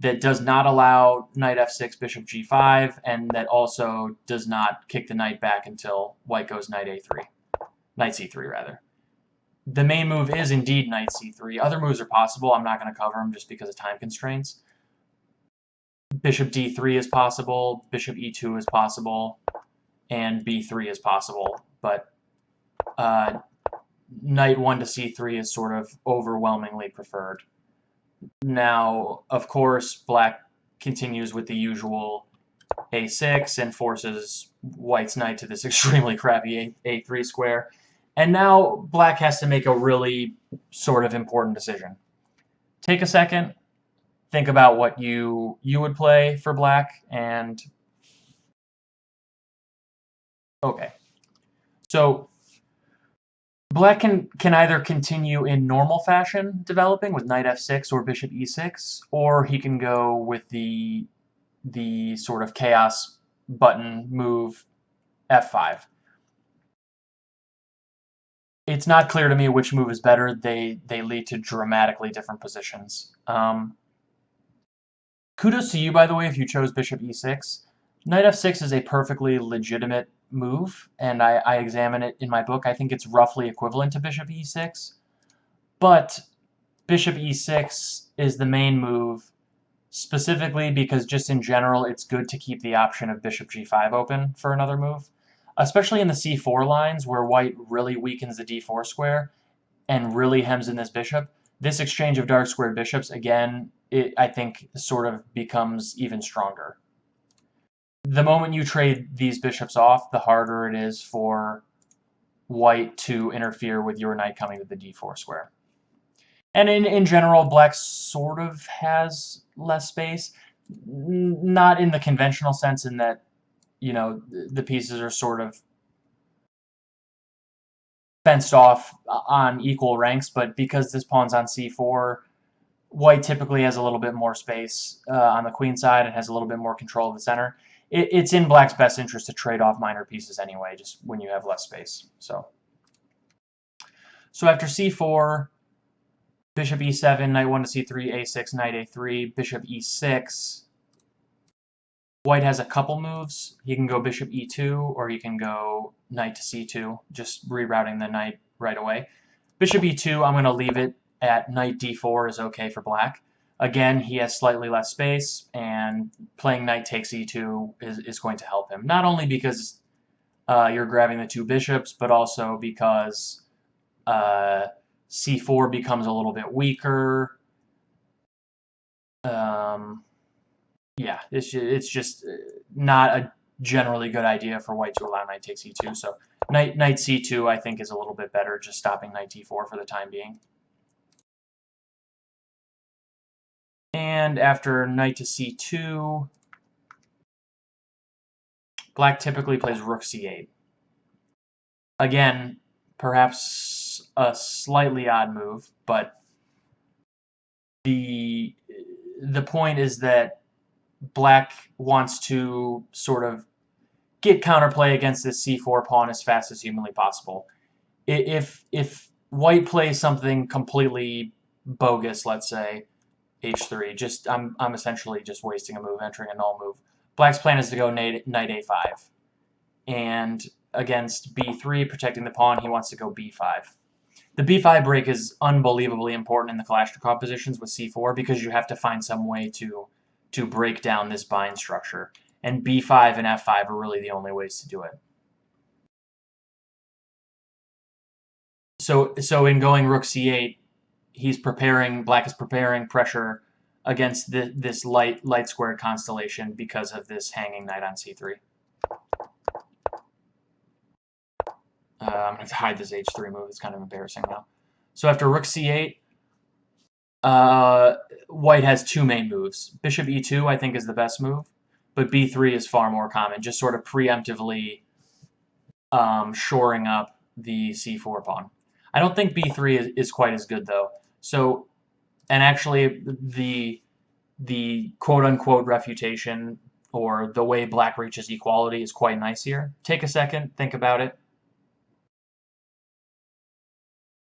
that does not allow knight f6, bishop g5, and that also does not kick the knight back until White goes knight c3 rather. The main move is indeed knight c3. Other moves are possible. I'm not going to cover them just because of time constraints. Bishop d3 is possible, bishop e2 is possible, and b3 is possible, but knight 1 to c3 is sort of overwhelmingly preferred. Now, of course, Black continues with the usual a6 and forces White's knight to this extremely crappy a3 square. And now Black has to make a really sort of important decision. Take a second, think about what you would play for Black, and okay. So Black can either continue in normal fashion developing with knight f6 or bishop e6, or he can go with the sort of chaos button move f5. It's not clear to me which move is better. They lead to dramatically different positions. Kudos to you, by the way, if you chose bishop e6. Knight f6 is a perfectly legitimate move, and I examine it in my book. I think it's roughly equivalent to bishop e6, but bishop e6 is the main move specifically because just in general it's good to keep the option of bishop g5 open for another move, especially in the c4 lines where white really weakens the d4 square and really hems in this bishop. This exchange of dark squared bishops, again, I think sort of becomes even stronger. The moment you trade these bishops off, the harder it is for white to interfere with your knight coming to the d4 square. And in general, black sort of has less space. Not in the conventional sense in that, you know, the pieces are sort of fenced off on equal ranks, but because this pawn's on c4, white typically has a little bit more space on the queen side and has a little bit more control of the center. It's in black's best interest to trade off minor pieces anyway, just when you have less space. So after c4, bishop e7, knight 1 to c3, a6, knight a3, bishop e6. White has a couple moves. He can go bishop e2, or he can go knight to c2, just rerouting the knight right away. Bishop e2, I'm going to leave it at knight d4 is okay for black. Again, he has slightly less space, and playing knight takes e2 is going to help him. Not only because you're grabbing the two bishops, but also because c4 becomes a little bit weaker. Yeah, it's just not a generally good idea for white to allow knight takes e2. So knight c2 I think is a little bit better, just stopping knight d4 for the time being. And after knight to c2, black typically plays rook c8. Again, perhaps a slightly odd move, but the point is that black wants to sort of get counterplay against this c4 pawn as fast as humanly possible. If white plays something completely bogus, let's say h3, just I'm essentially just wasting a move, entering a null move. Black's plan is to go knight a5, and against b3, protecting the pawn, he wants to go b5. The b5 break is unbelievably important in the Kalashnikov positions with c4 because you have to find some way to break down this bind structure. And b5 and f5 are really the only ways to do it. So in going rook c8, black is preparing pressure against this light squared constellation because of this hanging knight on c3. I'm going to hide this h3 move. It's kind of embarrassing now. So after rook c8, white has two main moves. Bishop e2 I think is the best move, but b3 is far more common, just sort of preemptively shoring up the c4 pawn. I don't think b3 is quite as good though. So, and actually the quote-unquote refutation, or the way black reaches equality, is quite nice here. Take a second, think about it.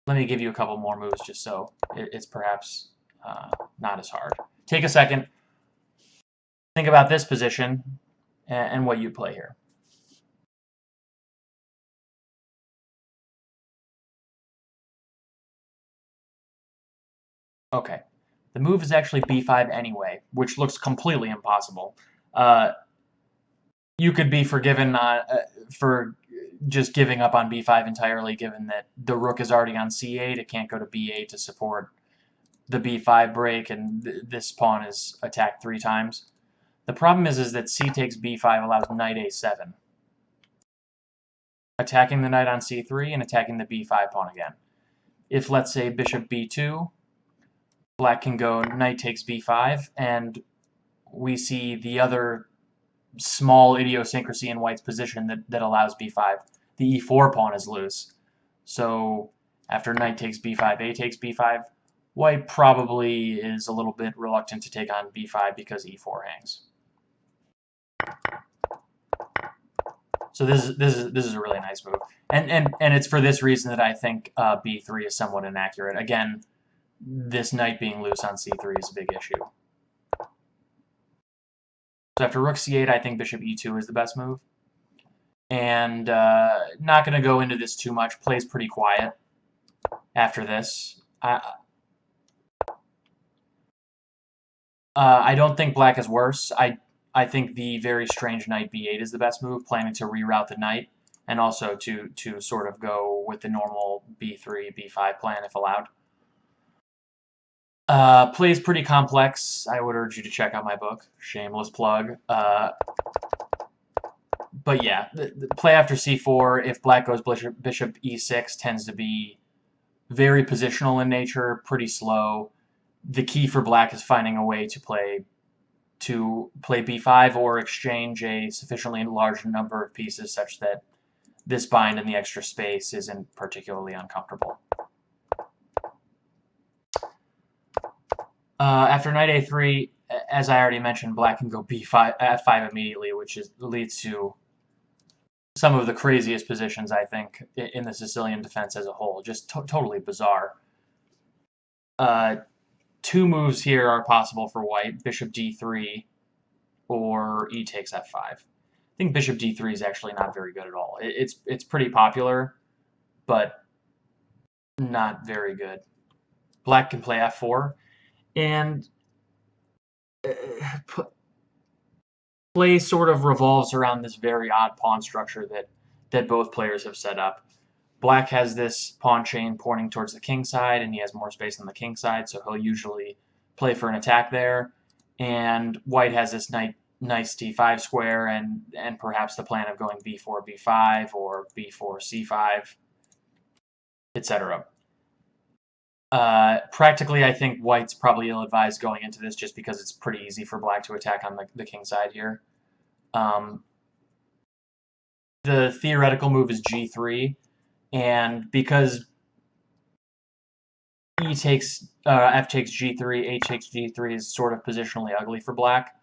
Let me give you a couple more moves just so it's perhaps not as hard. Take a second, think about this position and what you play here. Okay, the move is actually b5 anyway, which looks completely impossible. You could be forgiven for just giving up on b5 entirely, given that the rook is already on c8. It can't go to b8 to support the b5 break, and this pawn is attacked 3 times. The problem is that c takes b5 allows knight a7, attacking the knight on c3 and attacking the b5 pawn again. If, let's say, bishop b2, black can go knight takes b5, and we see the other small idiosyncrasy in white's position that allows b5. The e4 pawn is loose. So after knight takes b5, a takes b5, white probably is a little bit reluctant to take on b5 because e4 hangs. So this is a really nice move, and it's for this reason that I think b3 is somewhat inaccurate. Again, this knight being loose on c3 is a big issue. So after rook c8, I think bishop e2 is the best move. And not going to go into this too much. Plays pretty quiet after this. I don't think black is worse. I think the very strange knight b8 is the best move, planning to reroute the knight, and also to sort of go with the normal b3, b5 plan if allowed. Plays pretty complex. I would urge you to check out my book. Shameless plug. But yeah, the play after c4, if black goes bishop e6, tends to be very positional in nature, pretty slow. The key for black is finding a way to play b5 or exchange a sufficiently large number of pieces such that this bind in the extra space isn't particularly uncomfortable. After knight a3, as I already mentioned, black can go b5, f5 immediately, which leads to some of the craziest positions, I think, in the Sicilian defense as a whole. Just totally bizarre. Two moves here are possible for white, bishop d3 or e takes f5. I think bishop d3 is actually not very good at all. It's pretty popular, but not very good. Black can play f4, and play sort of revolves around this very odd pawn structure that both players have set up. Black has this pawn chain pointing towards the king side, and he has more space on the king side, so he'll usually play for an attack there. And white has this nice d5 square, and perhaps the plan of going b4, b5, or b4, c5, etc. Practically, I think white's probably ill-advised going into this just because it's pretty easy for black to attack on the king side here. The theoretical move is g3, and because f takes g3, h takes g3 is sort of positionally ugly for black,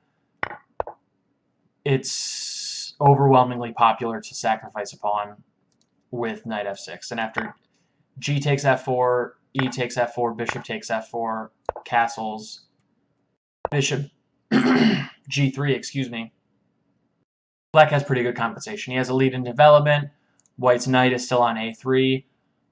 it's overwhelmingly popular to sacrifice a pawn with knight f6. And after g takes f4, e takes f4, bishop takes f4, castles, bishop g3, excuse me, black has pretty good compensation. He has a lead in development. White's knight is still on a3.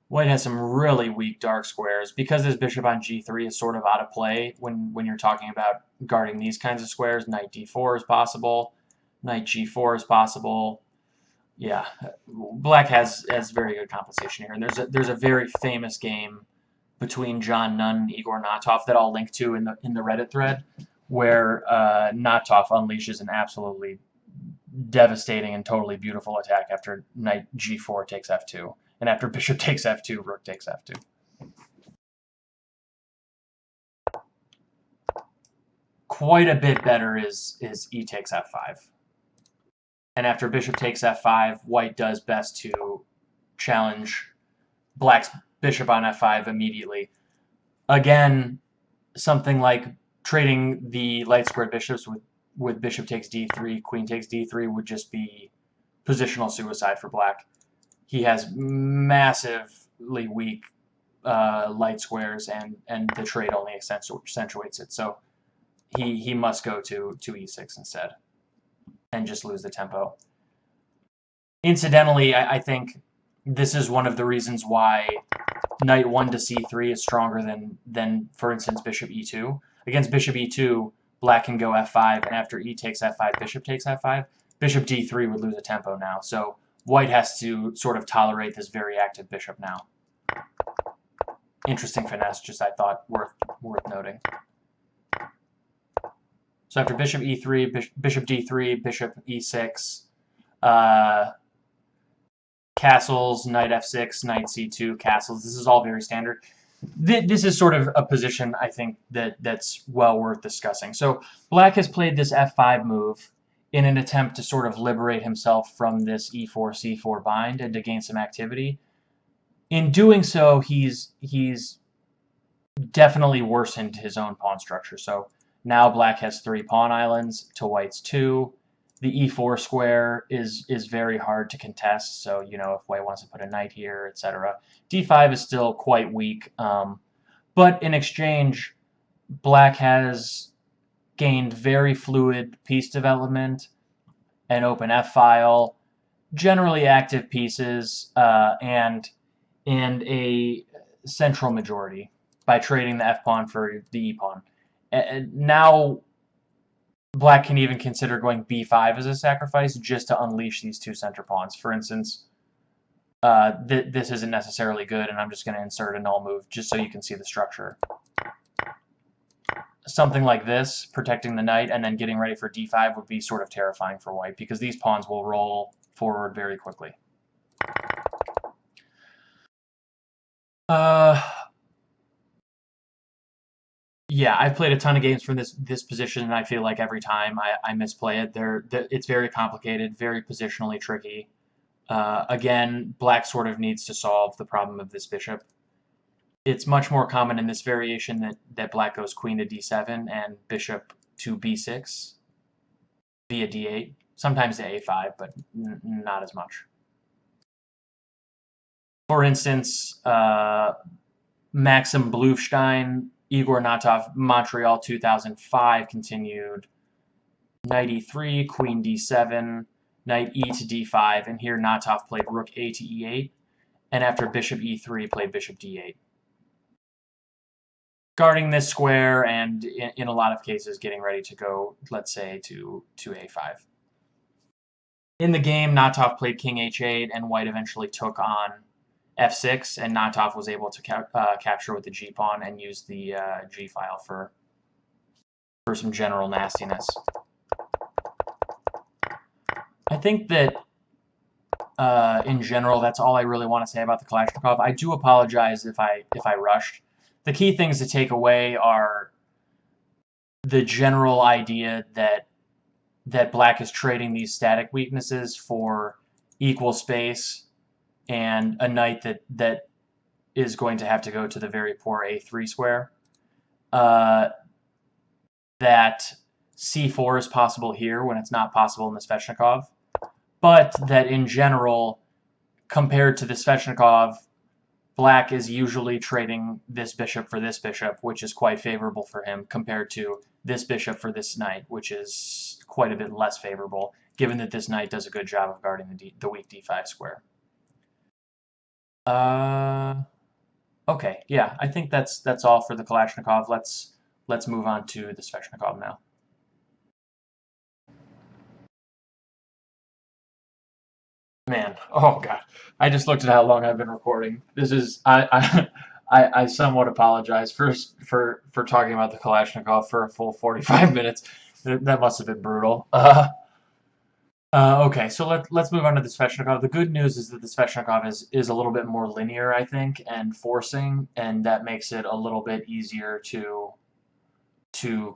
White has some really weak dark squares. Because this bishop on g3 is sort of out of play when you're talking about guarding these kinds of squares. Knight d4 is possible. Knight g4 is possible. Yeah, black has very good compensation here. And there's a very famous game between John Nunn and Igor Natov that I'll link to in the Reddit thread, where Natov unleashes an absolutely devastating and totally beautiful attack after knight g4 takes f2, and after bishop takes f2, rook takes f2. Quite a bit better is e takes f5. And after bishop takes f5, white does best to challenge black's bishop on f5 immediately. Again, something like trading the light squared bishops with bishop takes d3, queen takes d3 would just be positional suicide for black. He has massively weak light squares, and the trade only accentuates it. So he must go to e6 instead and just lose the tempo. Incidentally, I think this is one of the reasons why knight 1 to c3 is stronger than for instance, bishop e2. Against bishop e2, black can go f5, and after e takes f5, bishop takes f5. Bishop d3 would lose a tempo now, so white has to sort of tolerate this very active bishop now. Interesting finesse, just I thought worth noting. So after bishop e3, bishop d3, bishop e6, castles, knight f6, knight c2, castles. This is all very standard. This is sort of a position, I think, that's well worth discussing. So black has played this f5 move in an attempt to sort of liberate himself from this e4, c4 bind and to gain some activity. In doing so, he's definitely worsened his own pawn structure. So now black has 3 pawn islands to white's 2. The e4 square is very hard to contest, so if white wants to put a knight here, etc. d5 is still quite weak, but in exchange, black has gained very fluid piece development, an open f-file, generally active pieces, and a central majority by trading the f-pawn for the e-pawn. Now Black can even consider going b5 as a sacrifice just to unleash these two center pawns. For instance, this isn't necessarily good, and I'm just going to insert a null move just so you can see the structure. Something like this, protecting the knight, and then getting ready for d5 would be sort of terrifying for white, because these pawns will roll forward very quickly. Yeah, I've played a ton of games from this position, and I feel like every time I misplay it. It's very complicated, very positionally tricky. Again, black sort of needs to solve the problem of this bishop. It's much more common in this variation that black goes queen to d7 and bishop to b6 via d8, sometimes to a5, but not as much. For instance, Maxim Bluestein, Igor Natov, Montreal 2005 continued knight e3, queen d7, knight e to d5, and here Natov played rook a to e8, and after bishop e3 played bishop d8. Guarding this square, and in a lot of cases getting ready to go, let's say, to a5. In the game, Natov played king h8, and white eventually took on f6, and Natov was able to capture with the g-pawn and use the g-file for some general nastiness. I think that in general, that's all I really want to say about the Kalashnikov. I do apologize if I rushed. The key things to take away are the general idea that black is trading these static weaknesses for equal space and a knight that is going to have to go to the very poor a3 square. That c4 is possible here when it's not possible in the Sveshnikov, but that in general, compared to the Sveshnikov, black is usually trading this bishop for this bishop, which is quite favorable for him, compared to this bishop for this knight, which is quite a bit less favorable, given that this knight does a good job of guarding the weak d5 square. Okay, yeah, I think that's all for the Kalashnikov. Let's move on to the Sveshnikov now. Man, oh god, I just looked at how long I've been recording. This is I somewhat apologize for talking about the Kalashnikov for a full 45 minutes. That must have been brutal. Okay, so let's move on to the Sveshnikov. The good news is that the Sveshnikov is a little bit more linear, I think, and forcing, and that makes it a little bit easier to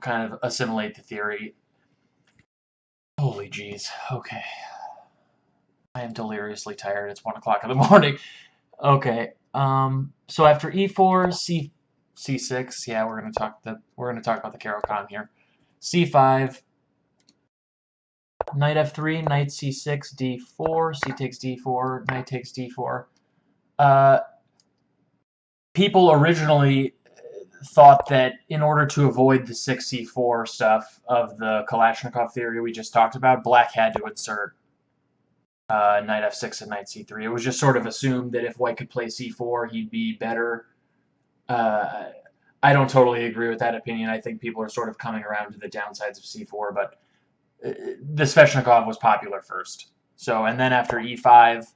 kind of assimilate the theory. Holy jeez. Okay. I am deliriously tired. It's 1 o'clock in the morning. Okay. So after e4, c6, yeah, we're gonna talk about the Caro-Kann here. c5, knight f3, knight c6, d4, c takes d4, knight takes d4. People originally thought that in order to avoid the 6c4 stuff of the Kalashnikov theory we just talked about, black had to insert knight f6 and knight c3. It was just sort of assumed that if white could play c4, he'd be better. I don't totally agree with that opinion. I think people are sort of coming around to the downsides of c4, but the Sveshnikov was popular first. So, and then after e5,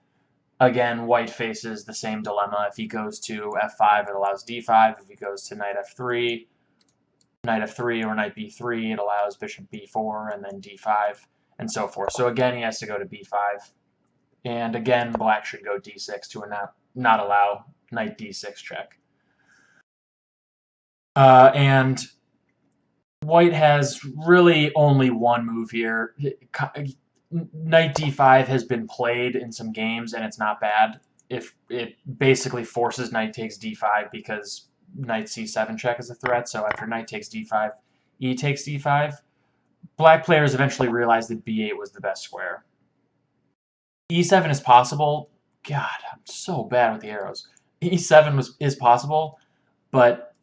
again, white faces the same dilemma. If he goes to f5, it allows d5. If he goes to knight f3 or knight b3, it allows bishop b4 and then d5 and so forth. So again, he has to go to b5. And again, black should go d6 to not allow knight d6 check. And white has really only one move here. Knight d5 has been played in some games, and it's not bad. If it basically forces knight takes d5 because knight c7 check is a threat, so after knight takes d5, e takes d5. Black players eventually realized that b8 was the best square. e7 is possible. God, I'm so bad with the arrows. e7 is possible, but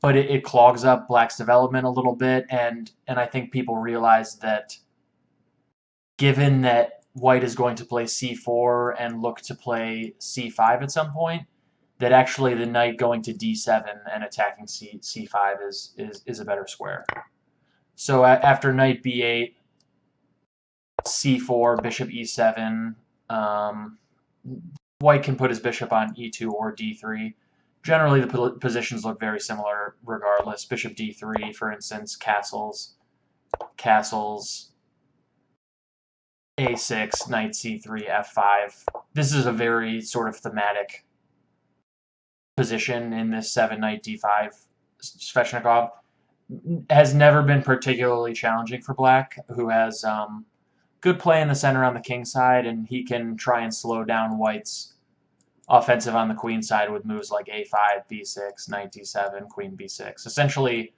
it clogs up black's development a little bit, and I think people realize that given that white is going to play c4 and look to play c5 at some point, that actually the knight going to d7 and attacking c5 is a better square. So after knight b8, c4, bishop e7, white can put his bishop on e2 or d3. Generally, the positions look very similar regardless. Bishop d3, for instance, castles, castles, a6, knight c3, f5. This is a very sort of thematic position in this 7 knight d5 Sveshnikov. Has never been particularly challenging for black, who has good play in the center on the king side, and he can try and slow down white's offensive on the queen side with moves like a5, b6, knight d7, queen b6. Essentially,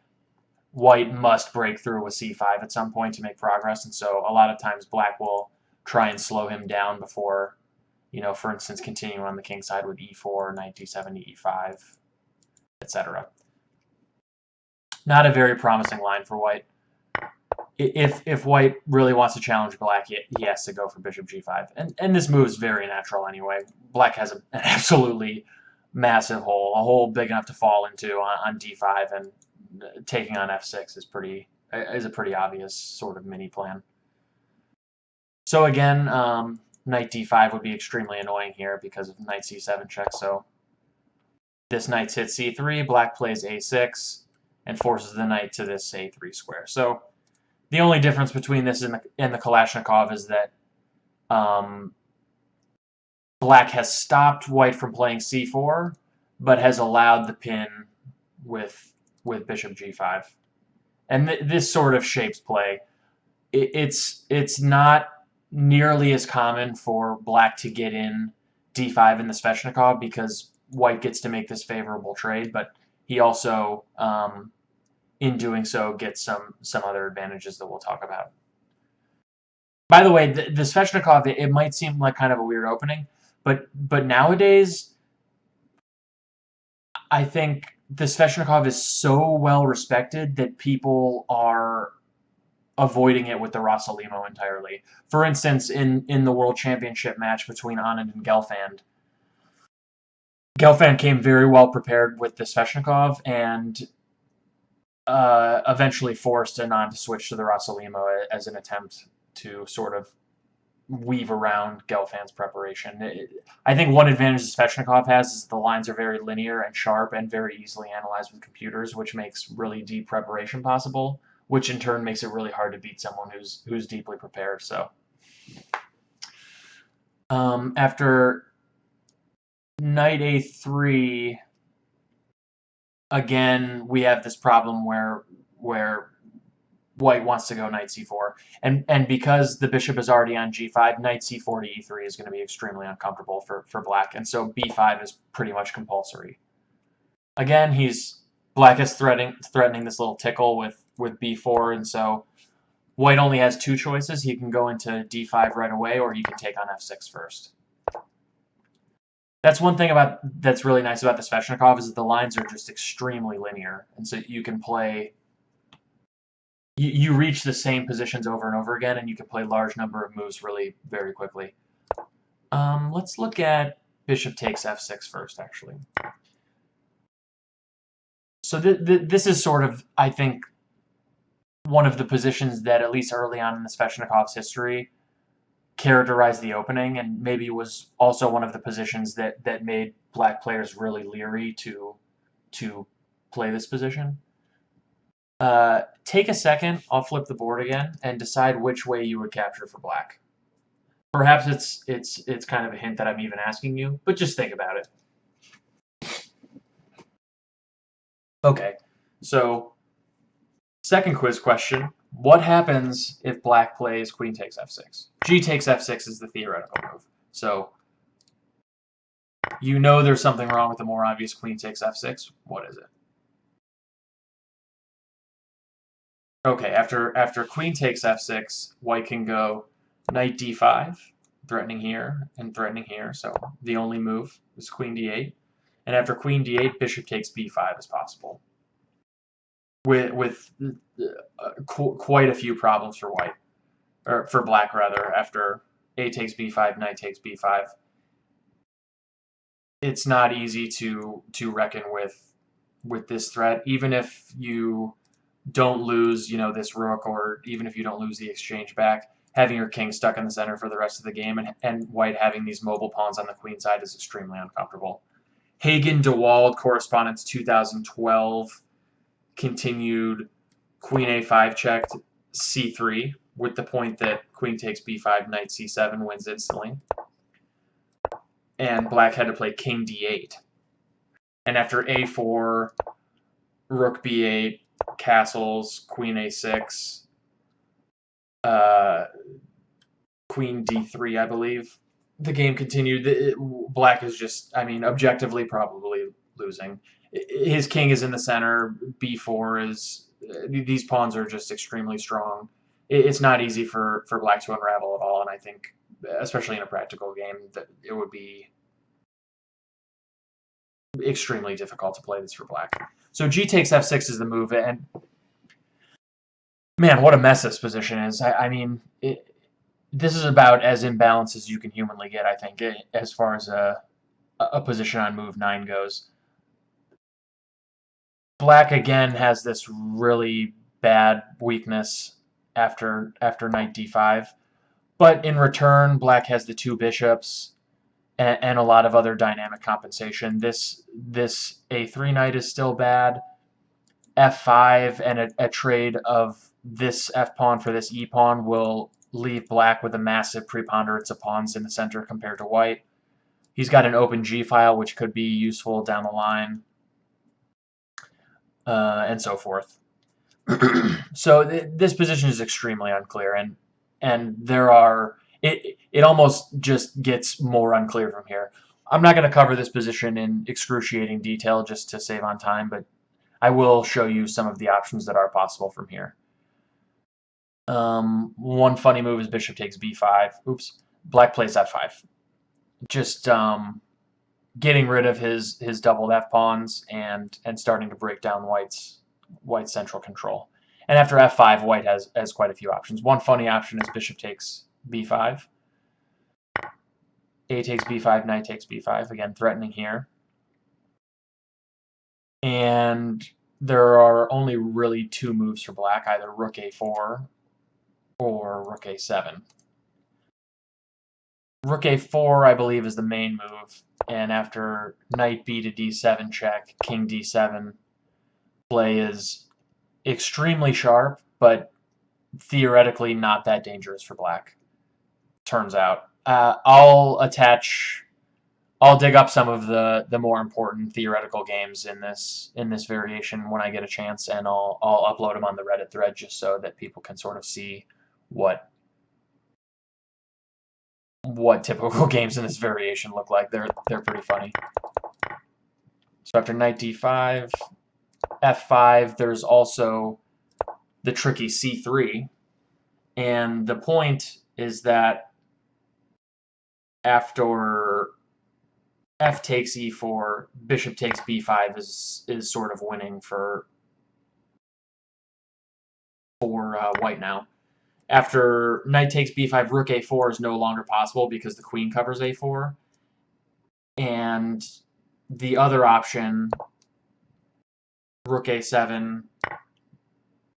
white must break through with c5 at some point to make progress, and so a lot of times black will try and slow him down before, for instance, continuing on the king side with e4, knight d7 to e5, etc. Not a very promising line for white. If white really wants to challenge black, he has to go for bishop g5. And this move is very natural anyway. Black has an absolutely massive hole, a hole big enough to fall into on d5, and taking on f6 is a pretty obvious sort of mini plan. So again, knight d5 would be extremely annoying here because of knight c7 check. So this knight hits c3, black plays a6, and forces the knight to this a3 square. So the only difference between this and the Kalashnikov is that black has stopped white from playing c4, but has allowed the pin with bishop g5. And this sort of shapes play. It's not nearly as common for black to get in d5 in the Sveshnikov because white gets to make this favorable trade, but he also, in doing so, gets some other advantages that we'll talk about. By the way, the Sveshnikov, it might seem like kind of a weird opening, but nowadays, I think the Sveshnikov is so well respected that people are avoiding it with the Rossolimo entirely. For instance, in the World Championship match between Anand and Gelfand came very well prepared with the Sveshnikov and eventually forced Anand to switch to the Rossolimo as an attempt to sort of weave around Gelfand's preparation. I think one advantage Sveshnikov has is the lines are very linear and sharp and very easily analyzed with computers, which makes really deep preparation possible, which in turn makes it really hard to beat someone who's deeply prepared. So after knight a3, again we have this problem where white wants to go knight c4, and because the bishop is already on g5, knight c4 to e3 is going to be extremely uncomfortable for black, and so b5 is pretty much compulsory. Again, black is threatening this little tickle with b4, and so white only has two choices. He can go into d5 right away, or he can take on f6 first. That's one thing that's really nice about the Sveshnikov is that the lines are just extremely linear, and so you can play. You reach the same positions over and over again, and you can play large number of moves really very quickly. Let's look at bishop takes f6 first, actually. So this is sort of, I think, one of the positions that, at least early on in the Sveshnikov's history, characterized the opening, and maybe was also one of the positions that made black players really leery to play this position. Take a second, I'll flip the board again, and decide which way you would capture for black. Perhaps it's kind of a hint that I'm even asking you, but just think about it. Okay, so second quiz question. What happens if black plays queen takes f6? G takes f6 is the theoretical move. So you know there's something wrong with the more obvious queen takes f6. What is it? Okay, after queen takes f6, white can go knight d5, threatening here and threatening here. So the only move is queen d8. And after queen d8, bishop takes b5 is possible. With quite a few problems for white, or for black rather, after a takes b5, knight takes b5. It's not easy to reckon with this threat, even if you don't lose, this rook, or even if you don't lose the exchange back, having your king stuck in the center for the rest of the game, and white having these mobile pawns on the queen side is extremely uncomfortable. Hagen DeWald, Correspondence 2012, continued queen a5 checked c3 with the point that queen takes b5, knight c7 wins instantly. And black had to play king d8. And after a4, rook b8, castles, queen a6, queen d3, I believe. The game continued. Black is just, objectively probably losing. His king is in the center. b4 is. These pawns are just extremely strong. It's not easy for black to unravel at all, and I think, especially in a practical game, that it would be extremely difficult to play this for black. So g takes f6 is the move, and man, what a mess this position is. This is about as imbalanced as you can humanly get, I think, as far as a position on move 9 goes. Black again has this really bad weakness after knight d5, but in return, black has the 2 bishops and a lot of other dynamic compensation. This a3 knight is still bad. f5 and a trade of this f pawn for this e pawn will leave black with a massive preponderance of pawns in the center compared to white. He's got an open g file, which could be useful down the line, and so forth. So this position is extremely unclear, and there are it almost just gets more unclear from here. I'm not going to cover this position in excruciating detail just to save on time, but I will show you some of the options that are possible from here. One funny move is bishop takes b5. Oops. Black plays f5. Just getting rid of his doubled f pawns and starting to break down white's central control. And after f5, white has quite a few options. One funny option is bishop takes b5. A takes b5, knight takes b5. Again, threatening here. And there are only really 2 moves for black, either rook a4 or rook a7. Rook a4, I believe, is the main move, and after knight b to d7 check, king d7, play is extremely sharp, but theoretically not that dangerous for black, turns out. I'll dig up some of the more important theoretical games in this variation when I get a chance, and I'll upload them on the Reddit thread just so that people can sort of see what typical games in this variation look like. They're pretty funny. So after knight d5, f5, there's also the tricky c3, and the point is that after f takes e4, bishop takes b5 is sort of winning for white now. After knight takes b5, rook a4 is no longer possible because the queen covers a4. And the other option, rook a7,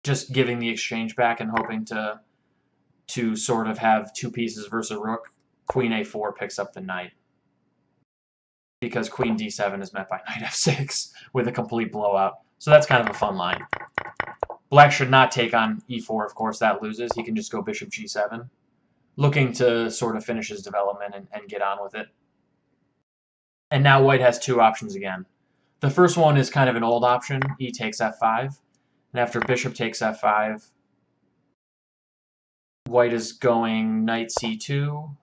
just giving the exchange back and hoping to sort of have 2 pieces versus a rook. Queen a4 picks up the knight, because queen d7 is met by knight f6 with a complete blowout. So that's kind of a fun line. Black should not take on e4, of course, that loses. He can just go bishop g7, looking to sort of finish his development and get on with it. And now white has 2 options again. The first one is kind of an old option, e takes f5. And after bishop takes f5, white is going knight c2,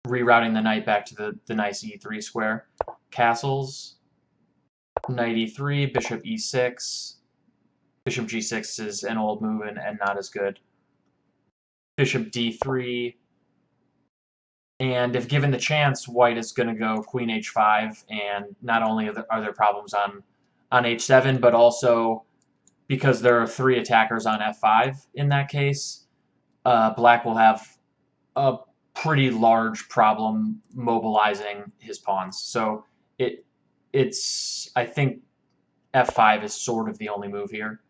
rerouting the knight back to the nice e3 square. Castles, knight e3, bishop e6. Bishop g6 is an old move and not as good. Bishop d3. And if given the chance, white is going to go queen h5, and not only are there problems on h7, but also because there are 3 attackers on f5 in that case, black will have a pretty large problem mobilizing his pawns. So I think f5 is sort of the only move here.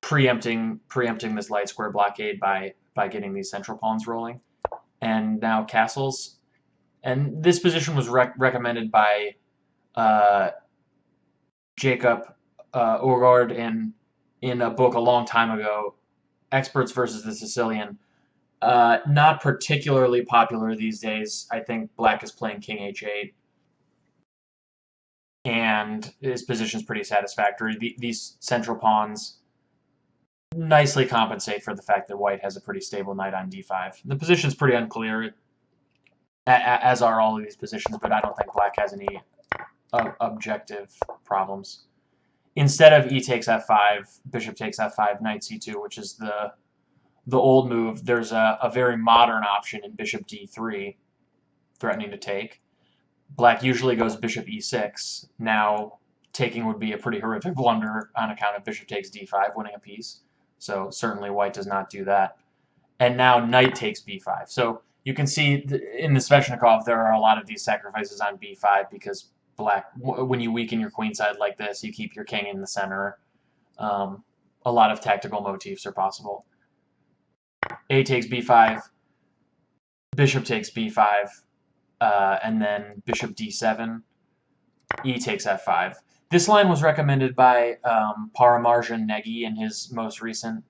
preempting this light square blockade by getting these central pawns rolling. And now castles. And this position was recommended by Jacob Urgaard in a book a long time ago, Experts versus the Sicilian. Not particularly popular these days. I think black is playing king h8, and his position is pretty satisfactory. These central pawns nicely compensate for the fact that white has a pretty stable knight on d5. The position is pretty unclear, as are all of these positions, but I don't think black has any objective problems. Instead of e takes f5, bishop takes f5, knight c2, which is the old move, there's a very modern option in bishop d3, threatening to take. Black usually goes bishop e6. Now, taking would be a pretty horrific blunder on account of bishop takes d5, winning a piece. So certainly white does not do that. And now knight takes b5. So you can see in the Sveshnikov there are a lot of these sacrifices on b5 because black, when you weaken your queenside like this, you keep your king in the center. A lot of tactical motifs are possible. A takes b5, bishop takes b5, and then bishop d7, e takes f5. This line was recommended by Paramarjan Negi in his most recent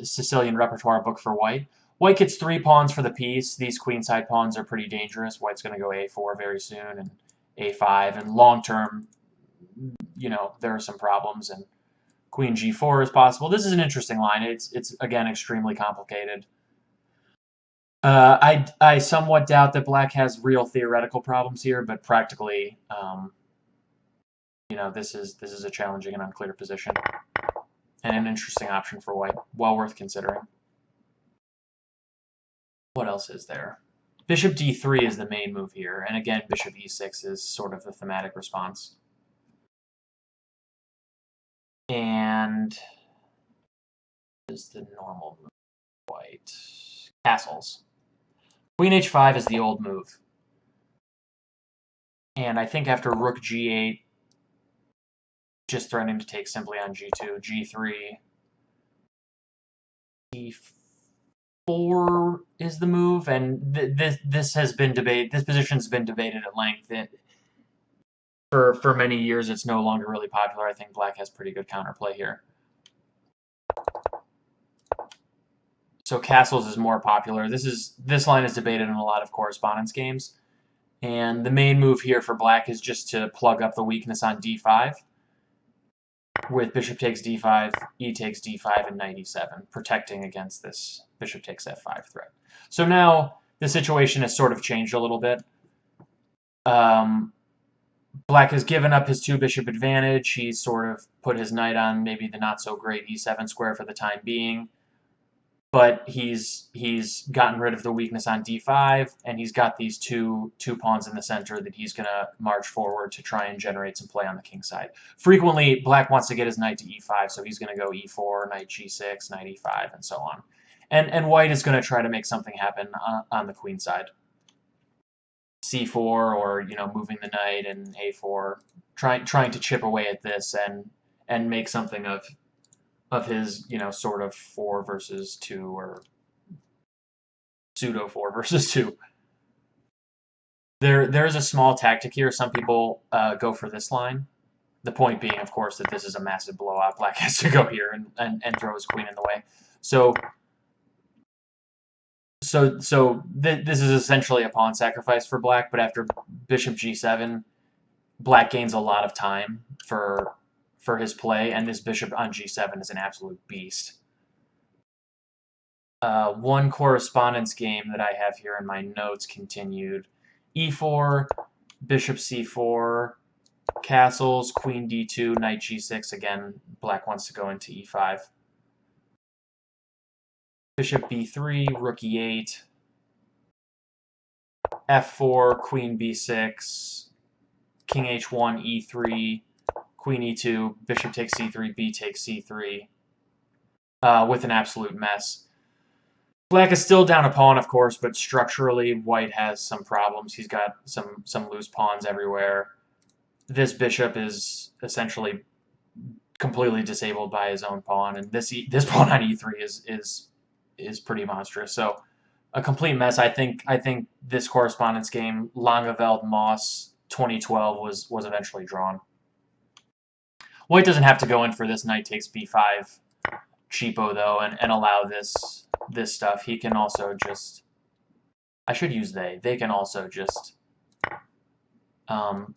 Sicilian repertoire book for white. White gets 3 pawns for the piece. These queenside pawns are pretty dangerous. White's going to go a4 very soon, and a5. And long term, you know, there are some problems, and queen g4 is possible. This is an interesting line. It's again extremely complicated. I somewhat doubt that black has real theoretical problems here, but practically, you know, this is a challenging and unclear position, and an interesting option for white. Well worth considering. What else is there? Bishop d3 is the main move here, and again, bishop e6 is sort of the thematic response. And is the normal move white. Castles. Queen h5 is the old move. And I think after rook g8, just threatening to take simply on g2, g3, d4 is the move, and this has been debated. This position's been debated at length. For many years, it's no longer really popular. I think black has pretty good counterplay here. So castles is more popular. This line is debated in a lot of correspondence games. And the main move here for black is just to plug up the weakness on d5 with bishop takes d5, e takes d5, and knight e7, protecting against this bishop takes f5 threat. So now the situation has sort of changed a little bit. Black has given up his 2-bishop advantage. He's sort of put his knight on maybe the not-so-great e7 square for the time being. But he's gotten rid of the weakness on d5, and he's got these two pawns in the center that he's going to march forward to try and generate some play on the king side. Frequently, black wants to get his knight to e5, so he's going to go e4, knight g6, knight e5, and so on. And white is going to try to make something happen on the queen side. c4, or, you know, moving the knight, and a4, trying to chip away at this and make something of his, you know, sort of 4 versus 2, or pseudo 4 versus 2. There's a small tactic here. Some people go for this line. The point being, of course, that this is a massive blowout. Black has to go here and throw his queen in the way. So this is essentially a pawn sacrifice for black, but after bishop g7, black gains a lot of time for his play, and this bishop on g7 is an absolute beast. One correspondence game that I have here in my notes continued. e4, bishop c4, castles, queen d2, knight g6. Again, black wants to go into e5. Bishop b3, rook e8, f4, queen b6, king h1, e3, queen e2, bishop takes c3, b takes c3, with an absolute mess. Black is still down a pawn, of course, but structurally, white has some problems. He's got some loose pawns everywhere. This bishop is essentially completely disabled by his own pawn, and this pawn on e3 is pretty monstrous. So a complete mess. I think this correspondence game, Langeveld Moss 2012, was eventually drawn. White doesn't have to go in for this knight takes b5 cheapo though, and allow this stuff. He can also just, I should use they can also just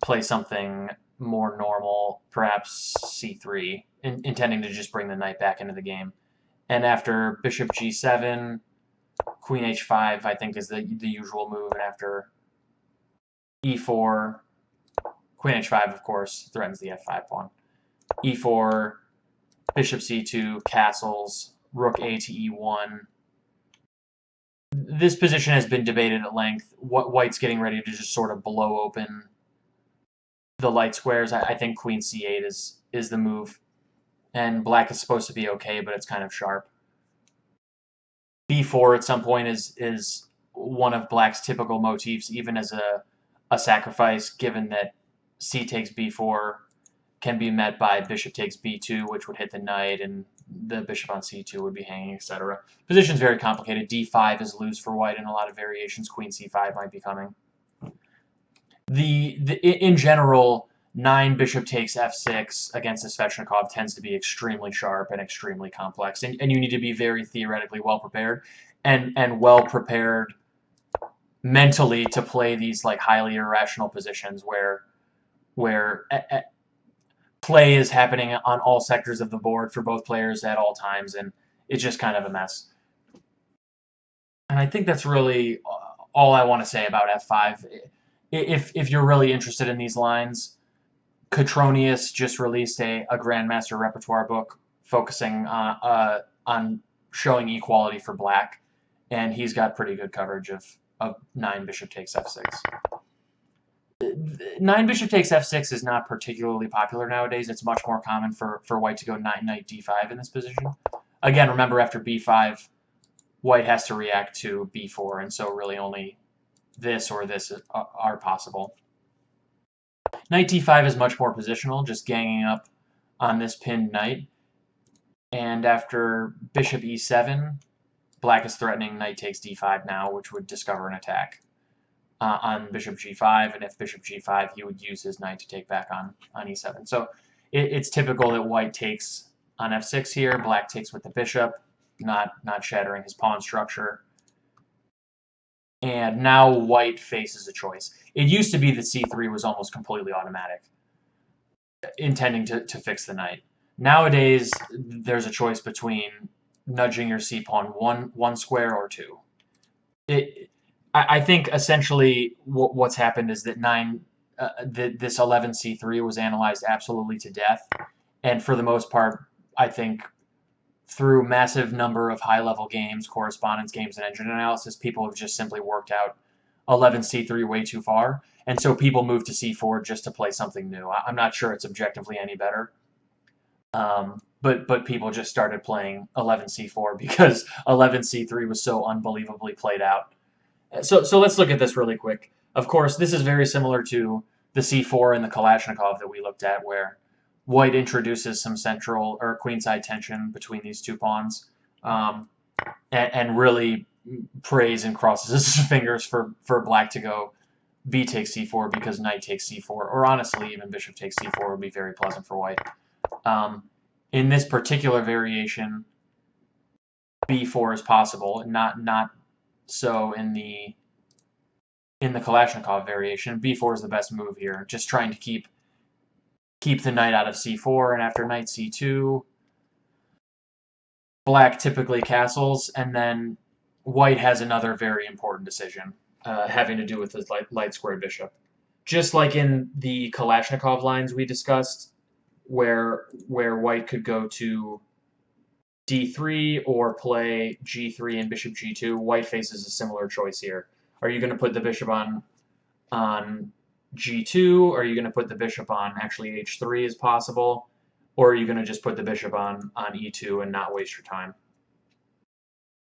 play something more normal, perhaps c3, intending to just bring the knight back into the game. And after bishop g7, queen h5, I think is the usual move. And after e4, queen h5, of course, threatens the f5 pawn. e4, bishop c2, castles, rook a to e1. This position has been debated at length. White's getting ready to just sort of blow open the light squares. I think queen c8 is the move. And black is supposed to be okay, but it's kind of sharp. b4 at some point is one of black's typical motifs, even as a sacrifice, given that c takes b4 can be met by bishop takes b2, which would hit the knight, and the bishop on c2 would be hanging, etc. Position's very complicated. d5 is loose for white in a lot of variations. Queen c5 might be coming. In general, 9 bishop takes f6 against the Sveshnikov tends to be extremely sharp and extremely complex, and you need to be very theoretically well prepared and well prepared mentally to play these like highly irrational positions where play is happening on all sectors of the board for both players at all times, and it's just kind of a mess. And I think that's really all I want to say about f5. If you're really interested in these lines, Cotronius just released a Grandmaster repertoire book focusing on showing equality for black, and he's got pretty good coverage of 9 bishop takes f6. 9 bishop takes f6 is not particularly popular nowadays. It's much more common for white to go knight d5 in this position. Again, remember after b5, white has to react to b4, and so really only this or this are possible. Knight d5 is much more positional, just ganging up on this pinned knight. And after bishop e7, black is threatening knight takes d5 now, which would discover an attack on bishop g5, and if bishop g5, he would use his knight to take back on e7. So it's typical that white takes on f6 here, black takes with the bishop, not shattering his pawn structure. And now white faces a choice. It used to be that c3 was almost completely automatic, intending to fix the knight. Nowadays, there's a choice between nudging your c-pawn one square or 2. I think essentially what's happened is that this 11c3 was analyzed absolutely to death, and for the most part, I think through massive number of high-level games, correspondence games, and engine analysis, people have just simply worked out 11c3 way too far, and so people move to c4 just to play something new. I'm not sure it's objectively any better, but people just started playing 11c4 because 11c3 was so unbelievably played out. So let's look at this really quick. Of course, this is very similar to the c4 and the Kalashnikov that we looked at, where white introduces some central or queenside tension between these two pawns, and really prays and crosses his fingers for black to go b takes c4 because knight takes c4, or honestly even bishop takes c4 would be very pleasant for white. In this particular variation, b4 is possible, not so in the Kalashnikov variation. b4 is the best move here, just trying to keep the knight out of c4, and after knight c2, black typically castles, and then white has another very important decision having to do with his light squared bishop. Just like in the Kalashnikov lines we discussed, where white could go to d3 or play g3 and bishop g2, white faces a similar choice here. Are you going to put the bishop on g2, or are you going to put the bishop on actually h3 is possible, or are you going to just put the bishop on e2 and not waste your time?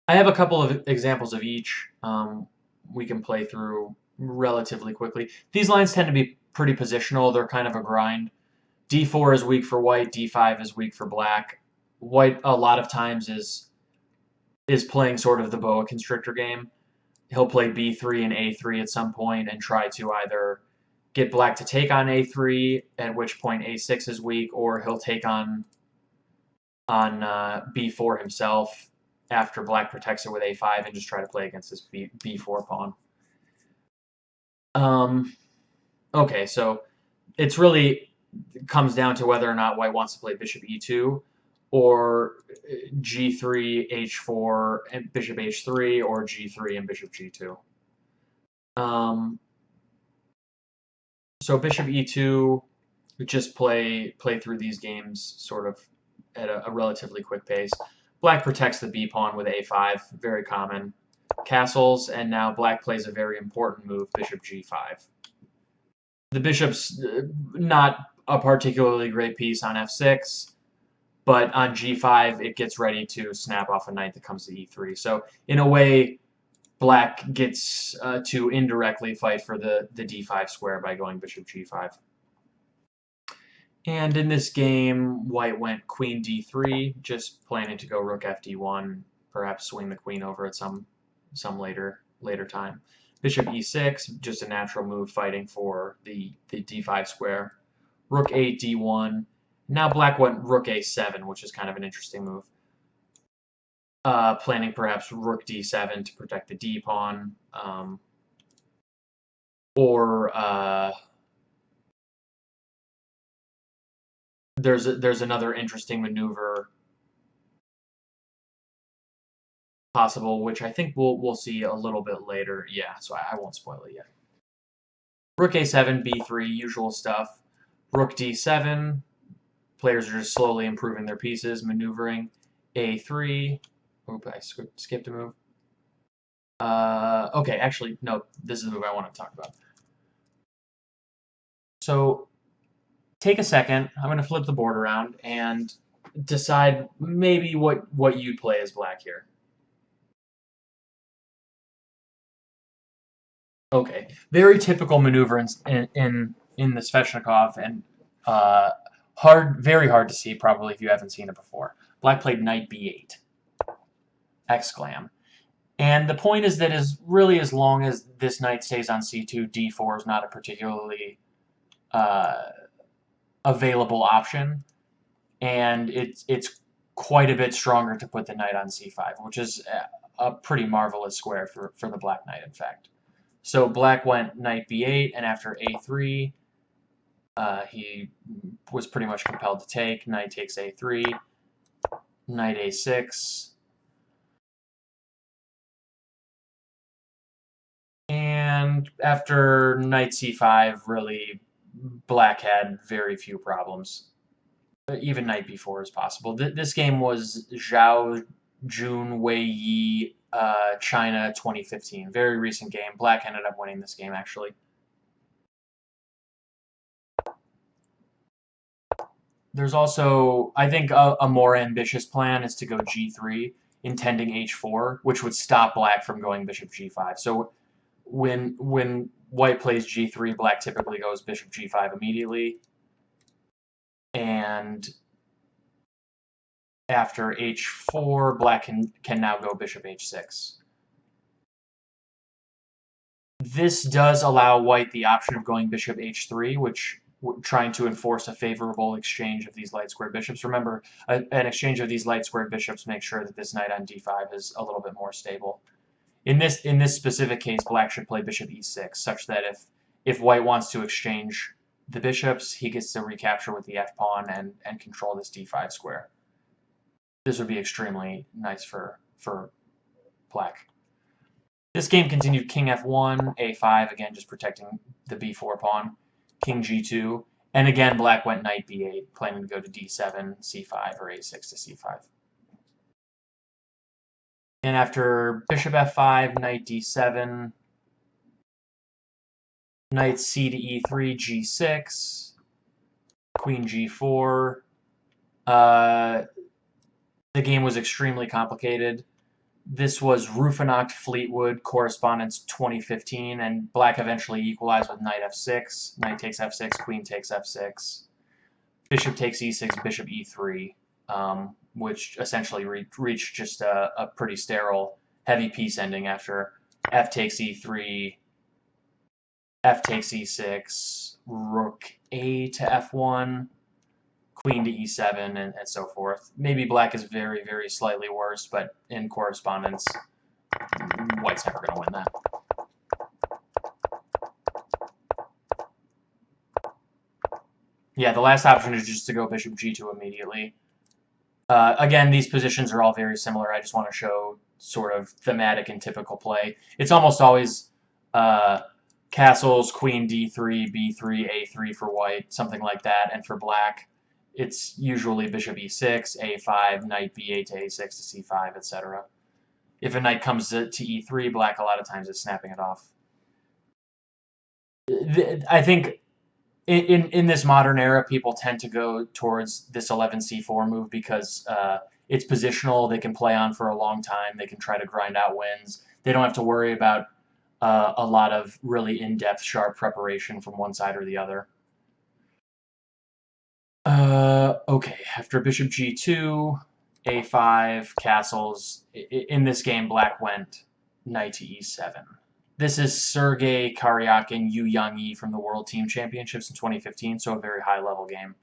I have a couple of examples of each we can play through relatively quickly. These lines tend to be pretty positional. They're kind of a grind. D4 is weak for white, D5 is weak for black. White a lot of times is playing sort of the boa constrictor game. He'll play B3 and A3 at some point and try to either get black to take on A3, at which point A6 is weak, or he'll take on B4 himself after black protects it with A5 and just try to play against this B4 pawn. Okay, so it's really comes down to whether or not white wants to play bishop E2 or G3, H4, and bishop H3, or G3 and bishop G2. So bishop E2, just play through these games sort of at a relatively quick pace. Black protects the B pawn with A5, very common. Castles, and now black plays a very important move, bishop G5. The bishop's not a particularly great piece on F6, but on G5 it gets ready to snap off a knight that comes to E3. So in a way, black gets to indirectly fight for the D5 square by going bishop G5. And in this game, white went queen D3, just planning to go rook FD1, perhaps swing the queen over at some later time. Bishop E6, just a natural move fighting for the D5 square. Rook 8 D1. Now black went rook A7, which is kind of an interesting move. Planning perhaps rook D7 to protect the D pawn, or there's another interesting maneuver possible, which I think we'll see a little bit later. Yeah, so I won't spoil it yet. Rook A7, B3, usual stuff. Rook D7. Players are just slowly improving their pieces, maneuvering. A3. Oop, I skipped a move. Okay, actually, no, this is the move I want to talk about. So take a second. I'm going to flip the board around and decide maybe what you'd play as black here. Okay, very typical maneuver in the Sveshnikov, and very hard to see probably if you haven't seen it before. Black played knight b8, exclam. And the point is that as long as this knight stays on c2, d4 is not a particularly available option, and it's quite a bit stronger to put the knight on c5, which is a pretty marvelous square for the black knight, in fact. So black went knight b8, and after a3, he was pretty much compelled to take. Knight takes a3, knight a6, and after knight c5, really, black had very few problems. Even knight b4 is possible. This game was Zhao Jun Wei Yi, China 2015. Very recent game. Black ended up winning this game, actually. There's also, I think, a more ambitious plan is to go g3, intending h4, which would stop black from going bishop g5. So when white plays g3, black typically goes bishop g5 immediately. And after h4, black can now go bishop h6. This does allow white the option of going bishop h3, which trying to enforce a favorable exchange of these light squared bishops. Remember, an exchange of these light squared bishops makes sure that this knight on d5 is a little bit more stable. In this specific case, black should play bishop e6, such that if white wants to exchange the bishops, he gets to recapture with the f pawn and control this d5 square. This would be extremely nice for black. This game continued king f1, a5, again just protecting the b4 pawn, king g2, and again black went knight b8, planning to go to d7, c5, or a6 to c5. And after bishop f5, knight d7, knight c to e3, g6, queen g4. The game was extremely complicated. This was Rufinacht Fleetwood Correspondence 2015, and black eventually equalized with knight f6. Knight takes f6, queen takes f6. bishop takes e6, bishop e3, which essentially reached just a pretty sterile heavy piece ending after f takes e3, f takes e6, rook a to f1, queen to e7, and so forth. Maybe black is very, very slightly worse, but in correspondence, white's never going to win that. Yeah, the last option is just to go bishop g2 immediately. Again, these positions are all very similar. I just want to show sort of thematic and typical play. It's almost always castles, queen d3, b3, a3 for white, something like that. And for black, it's usually bishop e6, a5, knight b8 to a6 to c5, etc. If a knight comes to e3, black a lot of times is snapping it off. I think in this modern era, people tend to go towards this 11c4 move because it's positional. They can play on for a long time. They can try to grind out wins. They don't have to worry about a lot of really in-depth, sharp preparation from one side or the other. Okay, after bishop g2, a5, castles. In this game, black went knight to e7. This is Sergei Karyakin Yu Yang from the World Team Championships in 2015, so a very high-level game.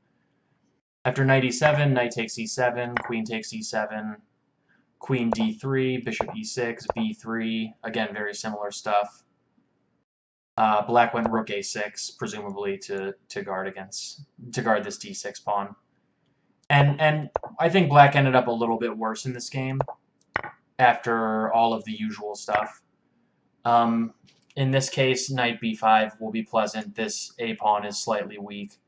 After knight e7, knight takes e7, queen takes e7, queen d3, bishop e6, b3. Again, very similar stuff. Black went rook a6, presumably to guard this d6 pawn. And I think black ended up a little bit worse in this game after all of the usual stuff. In this case, knight b5 will be pleasant. This a pawn is slightly weak.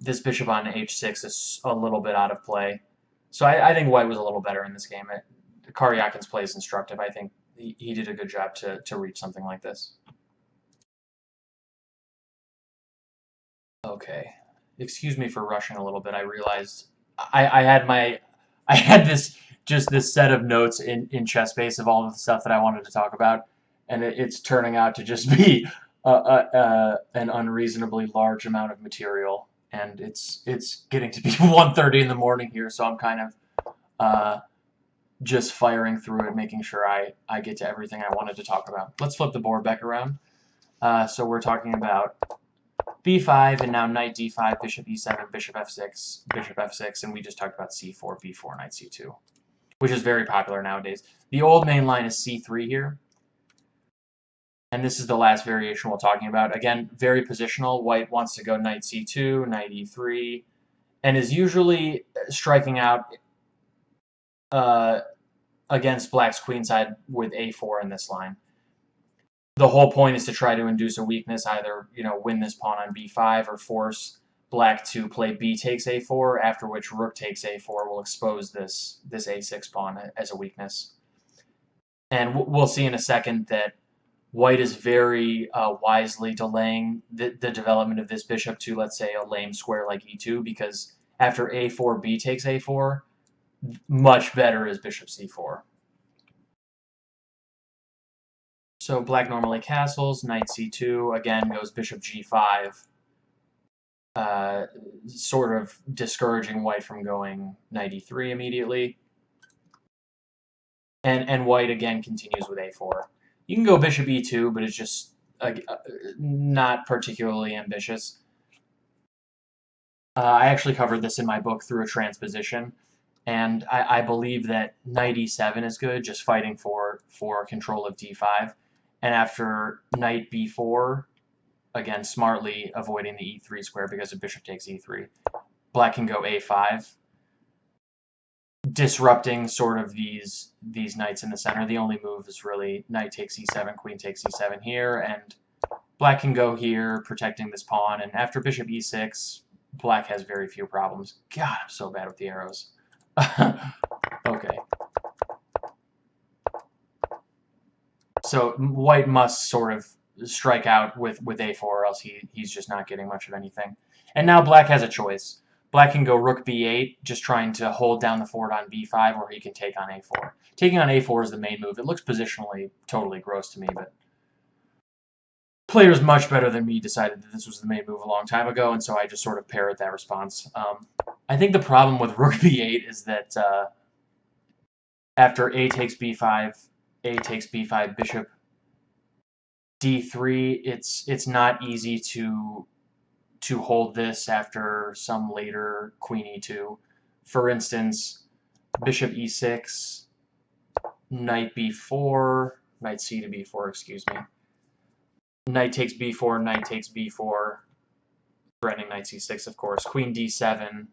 This bishop on h6 is a little bit out of play. So I think white was a little better in this game. Karyakin's play is instructive. I think he did a good job to reach something like this. Okay. Excuse me for rushing a little bit. I realized I had this set of notes in ChessBase of all of the stuff that I wanted to talk about, and it's turning out to just be an unreasonably large amount of material, and it's getting to be 1:30 in the morning here, so I'm kind of just firing through it, making sure I get to everything I wanted to talk about. Let's flip the board back around. So we're talking about b5, and now knight d5, bishop e7, bishop f6, and we just talked about c4, b4, knight c2, which is very popular nowadays. The old main line is c3 here, and this is the last variation we're talking about. Again, very positional. White wants to go knight c2, knight e3, and is usually striking out against black's queenside with a4 in this line. The whole point is to try to induce a weakness, either win this pawn on b5 or force black to play b takes a4, after which rook takes a4 will expose this a6 pawn as a weakness. And we'll see in a second that white is very wisely delaying the development of this bishop to, let's say, a lame square like e2, because after a4, b takes a4, much better is bishop c4. So black normally castles, knight c2, again goes bishop g5, sort of discouraging white from going knight e3 immediately. And white again continues with a4. You can go bishop e2, but it's just not particularly ambitious. I actually covered this in my book through a transposition, and I believe that knight e7 is good, just fighting for control of d5. And after knight b4, again, smartly avoiding the e3 square because of bishop takes e3, black can go a5, disrupting sort of these knights in the center. The only move is really knight takes e7, queen takes e7 here, and black can go here, protecting this pawn. And after bishop e6, black has very few problems. God, I'm so bad with the arrows. Okay. So white must sort of strike out with a4, or else he's just not getting much of anything. And now black has a choice. Black can go rook b8, just trying to hold down the forward on b5, or he can take on a4. Taking on a4 is the main move. It looks positionally totally gross to me, but players much better than me decided that this was the main move a long time ago, and so I just sort of parrot that response. I think the problem with rook b8 is that after a takes b5, a takes b5, bishop d3, it's not easy to hold this after some later queen e2. For instance, bishop e6, knight b4, knight c to b4, excuse me. Knight takes b4, knight takes b4, threatening knight c6, of course. Queen d7,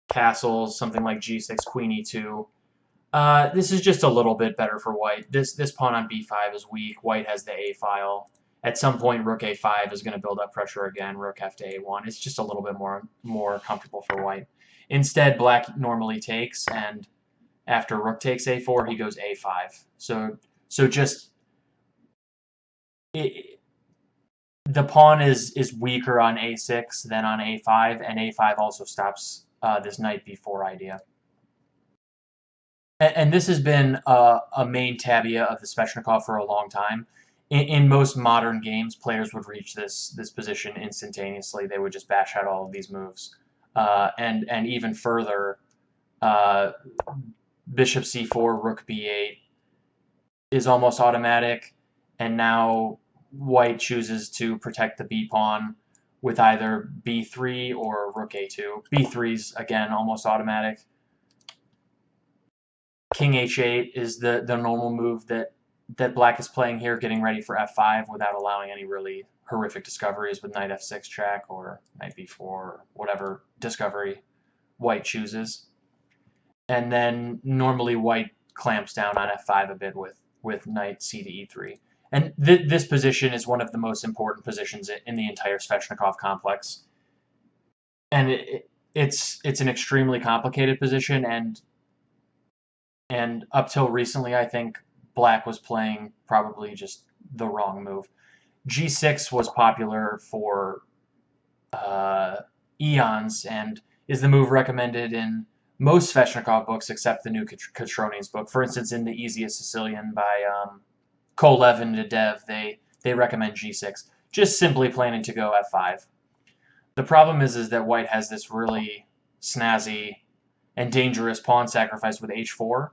castles, something like g6, queen e2. This is just a little bit better for white. This pawn on b5 is weak. White has the a file. At some point, rook a5 is going to build up pressure again. Rook f to a1. It's just a little bit more comfortable for white. Instead, black normally takes, and after rook takes a4, he goes a5. So just the pawn is weaker on a6 than on a5, and a5 also stops this knight b4 idea. And this has been a main tabia of the Sveshnikov for a long time. In most modern games, players would reach this position instantaneously. They would just bash out all of these moves. And even further, bishop c4, rook b8 is almost automatic, and now white chooses to protect the b-pawn with either b3 or rook a2. b3's, again, almost automatic. King h8 is the normal move that black is playing here, getting ready for f5 without allowing any really horrific discoveries with knight f6 check or knight b4 or whatever discovery white chooses. And then normally white clamps down on f5 a bit with knight c to e3. And this position is one of the most important positions in the entire Sveshnikov complex. And it's an extremely complicated position, and up till recently, I think black was playing probably just the wrong move. G6 was popular for eons and is the move recommended in most Sveshnikov books except the new Katroni's book. For instance, in the Easiest Sicilian by Kolev and Nadev, they recommend G6, just simply planning to go F5. The problem is that white has this really snazzy and dangerous pawn sacrifice with H4.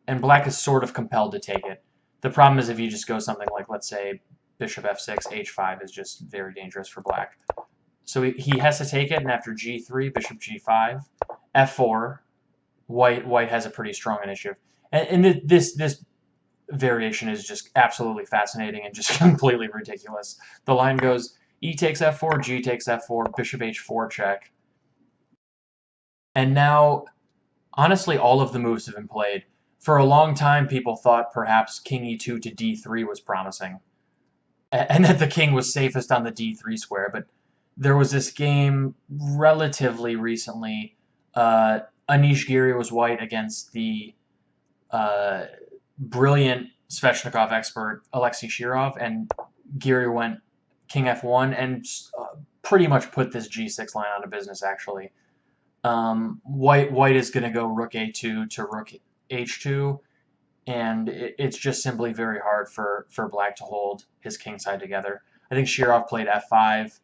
And black is sort of compelled to take it. The problem is if you just go something like, let's say, bishop f6, h5 is just very dangerous for black. So he has to take it, and after g3, bishop g5, f4, white has a pretty strong initiative. And this variation is just absolutely fascinating and just completely ridiculous. The line goes e takes f4, g takes f4, bishop h4 check. And now, honestly, all of the moves have been played. For a long time, people thought perhaps king e2 to d3 was promising, and that the king was safest on the d3 square. But there was this game relatively recently. Anish Giri was white against the brilliant Sveshnikov expert Alexei Shirov, and Giri went king f1 and pretty much put this g6 line out of business, actually. White is going to go rook a2 to rook h2, and it's just simply very hard for black to hold his king side together. I think Shirov played f5,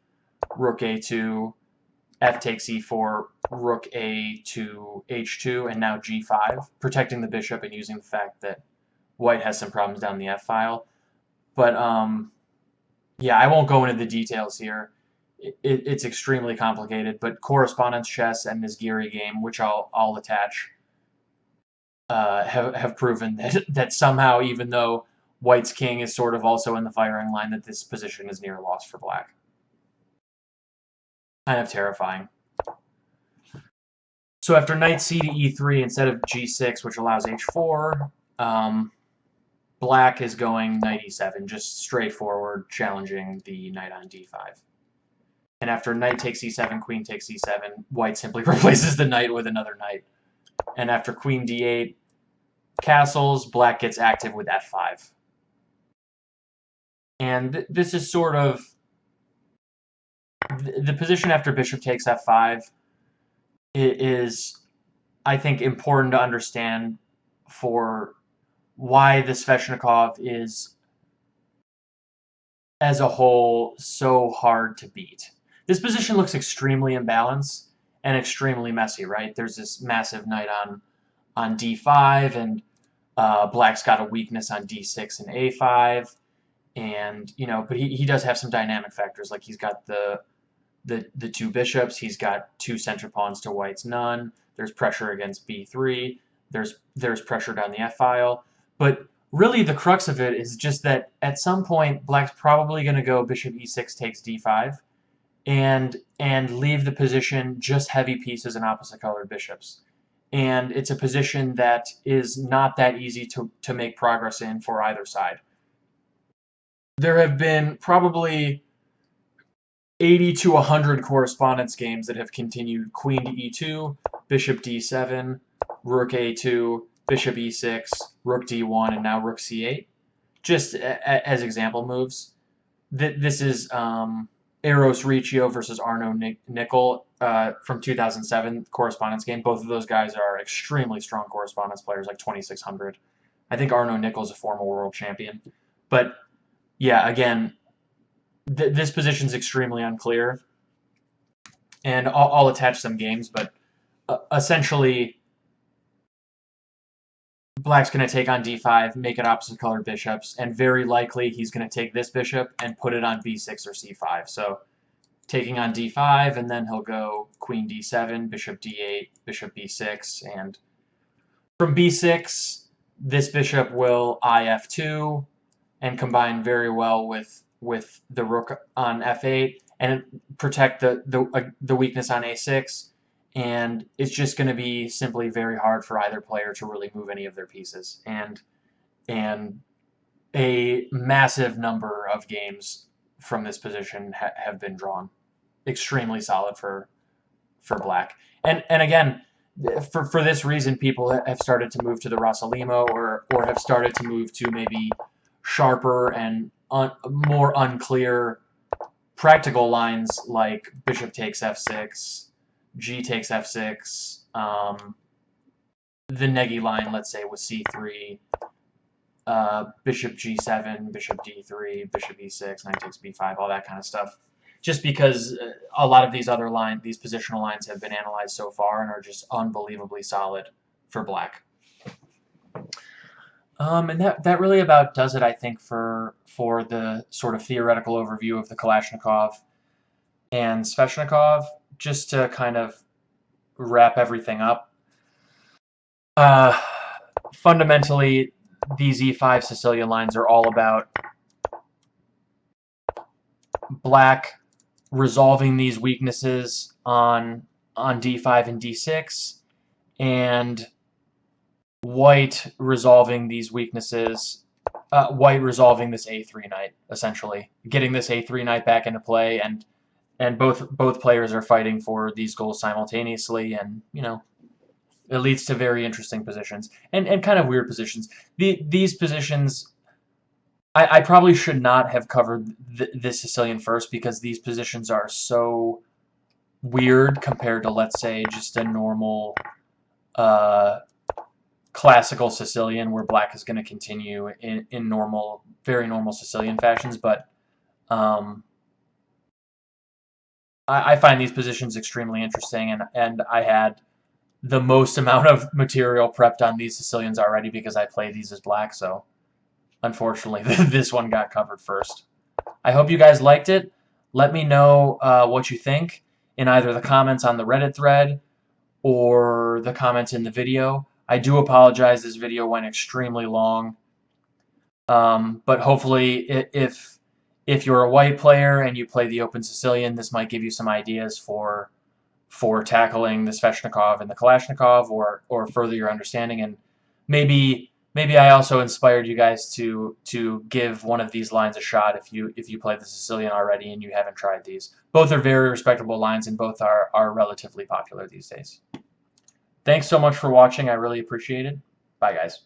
rook a2, f takes e4, rook a to h2, and now g5, protecting the bishop and using the fact that white has some problems down the f file. But yeah, I won't go into the details here. It's extremely complicated, but correspondence chess and this Giri game, which I'll attach, have proven that somehow, even though white's king is sort of also in the firing line, that this position is near loss for black. Kind of terrifying. So after knight c to e3 instead of g6, which allows h4, black is going knight e7, just straightforward, challenging the knight on d5. And after knight takes e7, queen takes e7, white simply replaces the knight with another knight. And after queen d8, castles, black gets active with f5. And this is sort of the position after bishop takes f5 is, I think, important to understand for why the Sveshnikov is, as a whole, so hard to beat. This position looks extremely imbalanced and extremely messy, right? There's this massive knight on d5, and black's got a weakness on d6 and a5, and but he does have some dynamic factors, like he's got the two bishops, he's got two center pawns to white's none. There's pressure against b3. There's pressure down the f file, but really the crux of it is just that at some point black's probably going to go bishop e6 takes d5 and leave the position just heavy pieces and opposite colored bishops. And it's a position that is not that easy to make progress in for either side. There have been probably 80 to 100 correspondence games that have continued queen to e2, bishop d7, rook a2, bishop e6, rook d1, and now rook c8, just as example moves. This is Eros Riccio versus Arno Nickel from 2007 correspondence game. Both of those guys are extremely strong correspondence players, like 2600. I think Arno Nickel's a former world champion. But yeah, again, this position's extremely unclear, and I'll attach some games, but essentially black's going to take on d5, make it opposite colored bishops, and very likely he's going to take this bishop and put it on b6 or c5. So taking on d5, and then he'll go queen d7, bishop d8, bishop b6, and from b6, this bishop will if2 and combine very well with the rook on f8 and protect the weakness on a6. And it's just going to be simply very hard for either player to really move any of their pieces. And a massive number of games from this position have been drawn. Extremely solid for black. And again, for this reason, people have started to move to the Rossolimo, or have started to move to maybe sharper and more unclear practical lines like bishop takes f6, g takes f6, the Negi line, let's say, with c3, bishop g7, bishop d3, bishop e6, knight takes b5, all that kind of stuff. Just because a lot of these other these positional lines have been analyzed so far and are just unbelievably solid for black. And that really about does it, I think, for the sort of theoretical overview of the Kalashnikov and Sveshnikov. Just to kind of wrap everything up, fundamentally, these E5 Sicilian lines are all about black resolving these weaknesses on d5 and d6, and white resolving these weaknesses, white resolving this a3 knight, essentially getting this a3 knight back into play, and both players are fighting for these goals simultaneously, and it leads to very interesting positions and kind of weird positions. These positions, I probably should not have covered this Sicilian first, because these positions are so weird compared to, let's say, just a normal classical Sicilian, where black is going to continue in normal, very normal Sicilian fashions. But I find these positions extremely interesting, and I had the most amount of material prepped on these Sicilians already because I play these as black, so unfortunately this one got covered first. I hope you guys liked it. Let me know what you think in either the comments on the Reddit thread or the comments in the video. I do apologize, this video went extremely long, but hopefully if you're a white player and you play the Open Sicilian, this might give you some ideas for tackling the Sveshnikov and the Kalashnikov, or further your understanding, and maybe I also inspired you guys to give one of these lines a shot if you play the Sicilian already and you haven't tried these. Both are very respectable lines, and both are relatively popular these days. Thanks so much for watching. I really appreciate it. Bye, guys.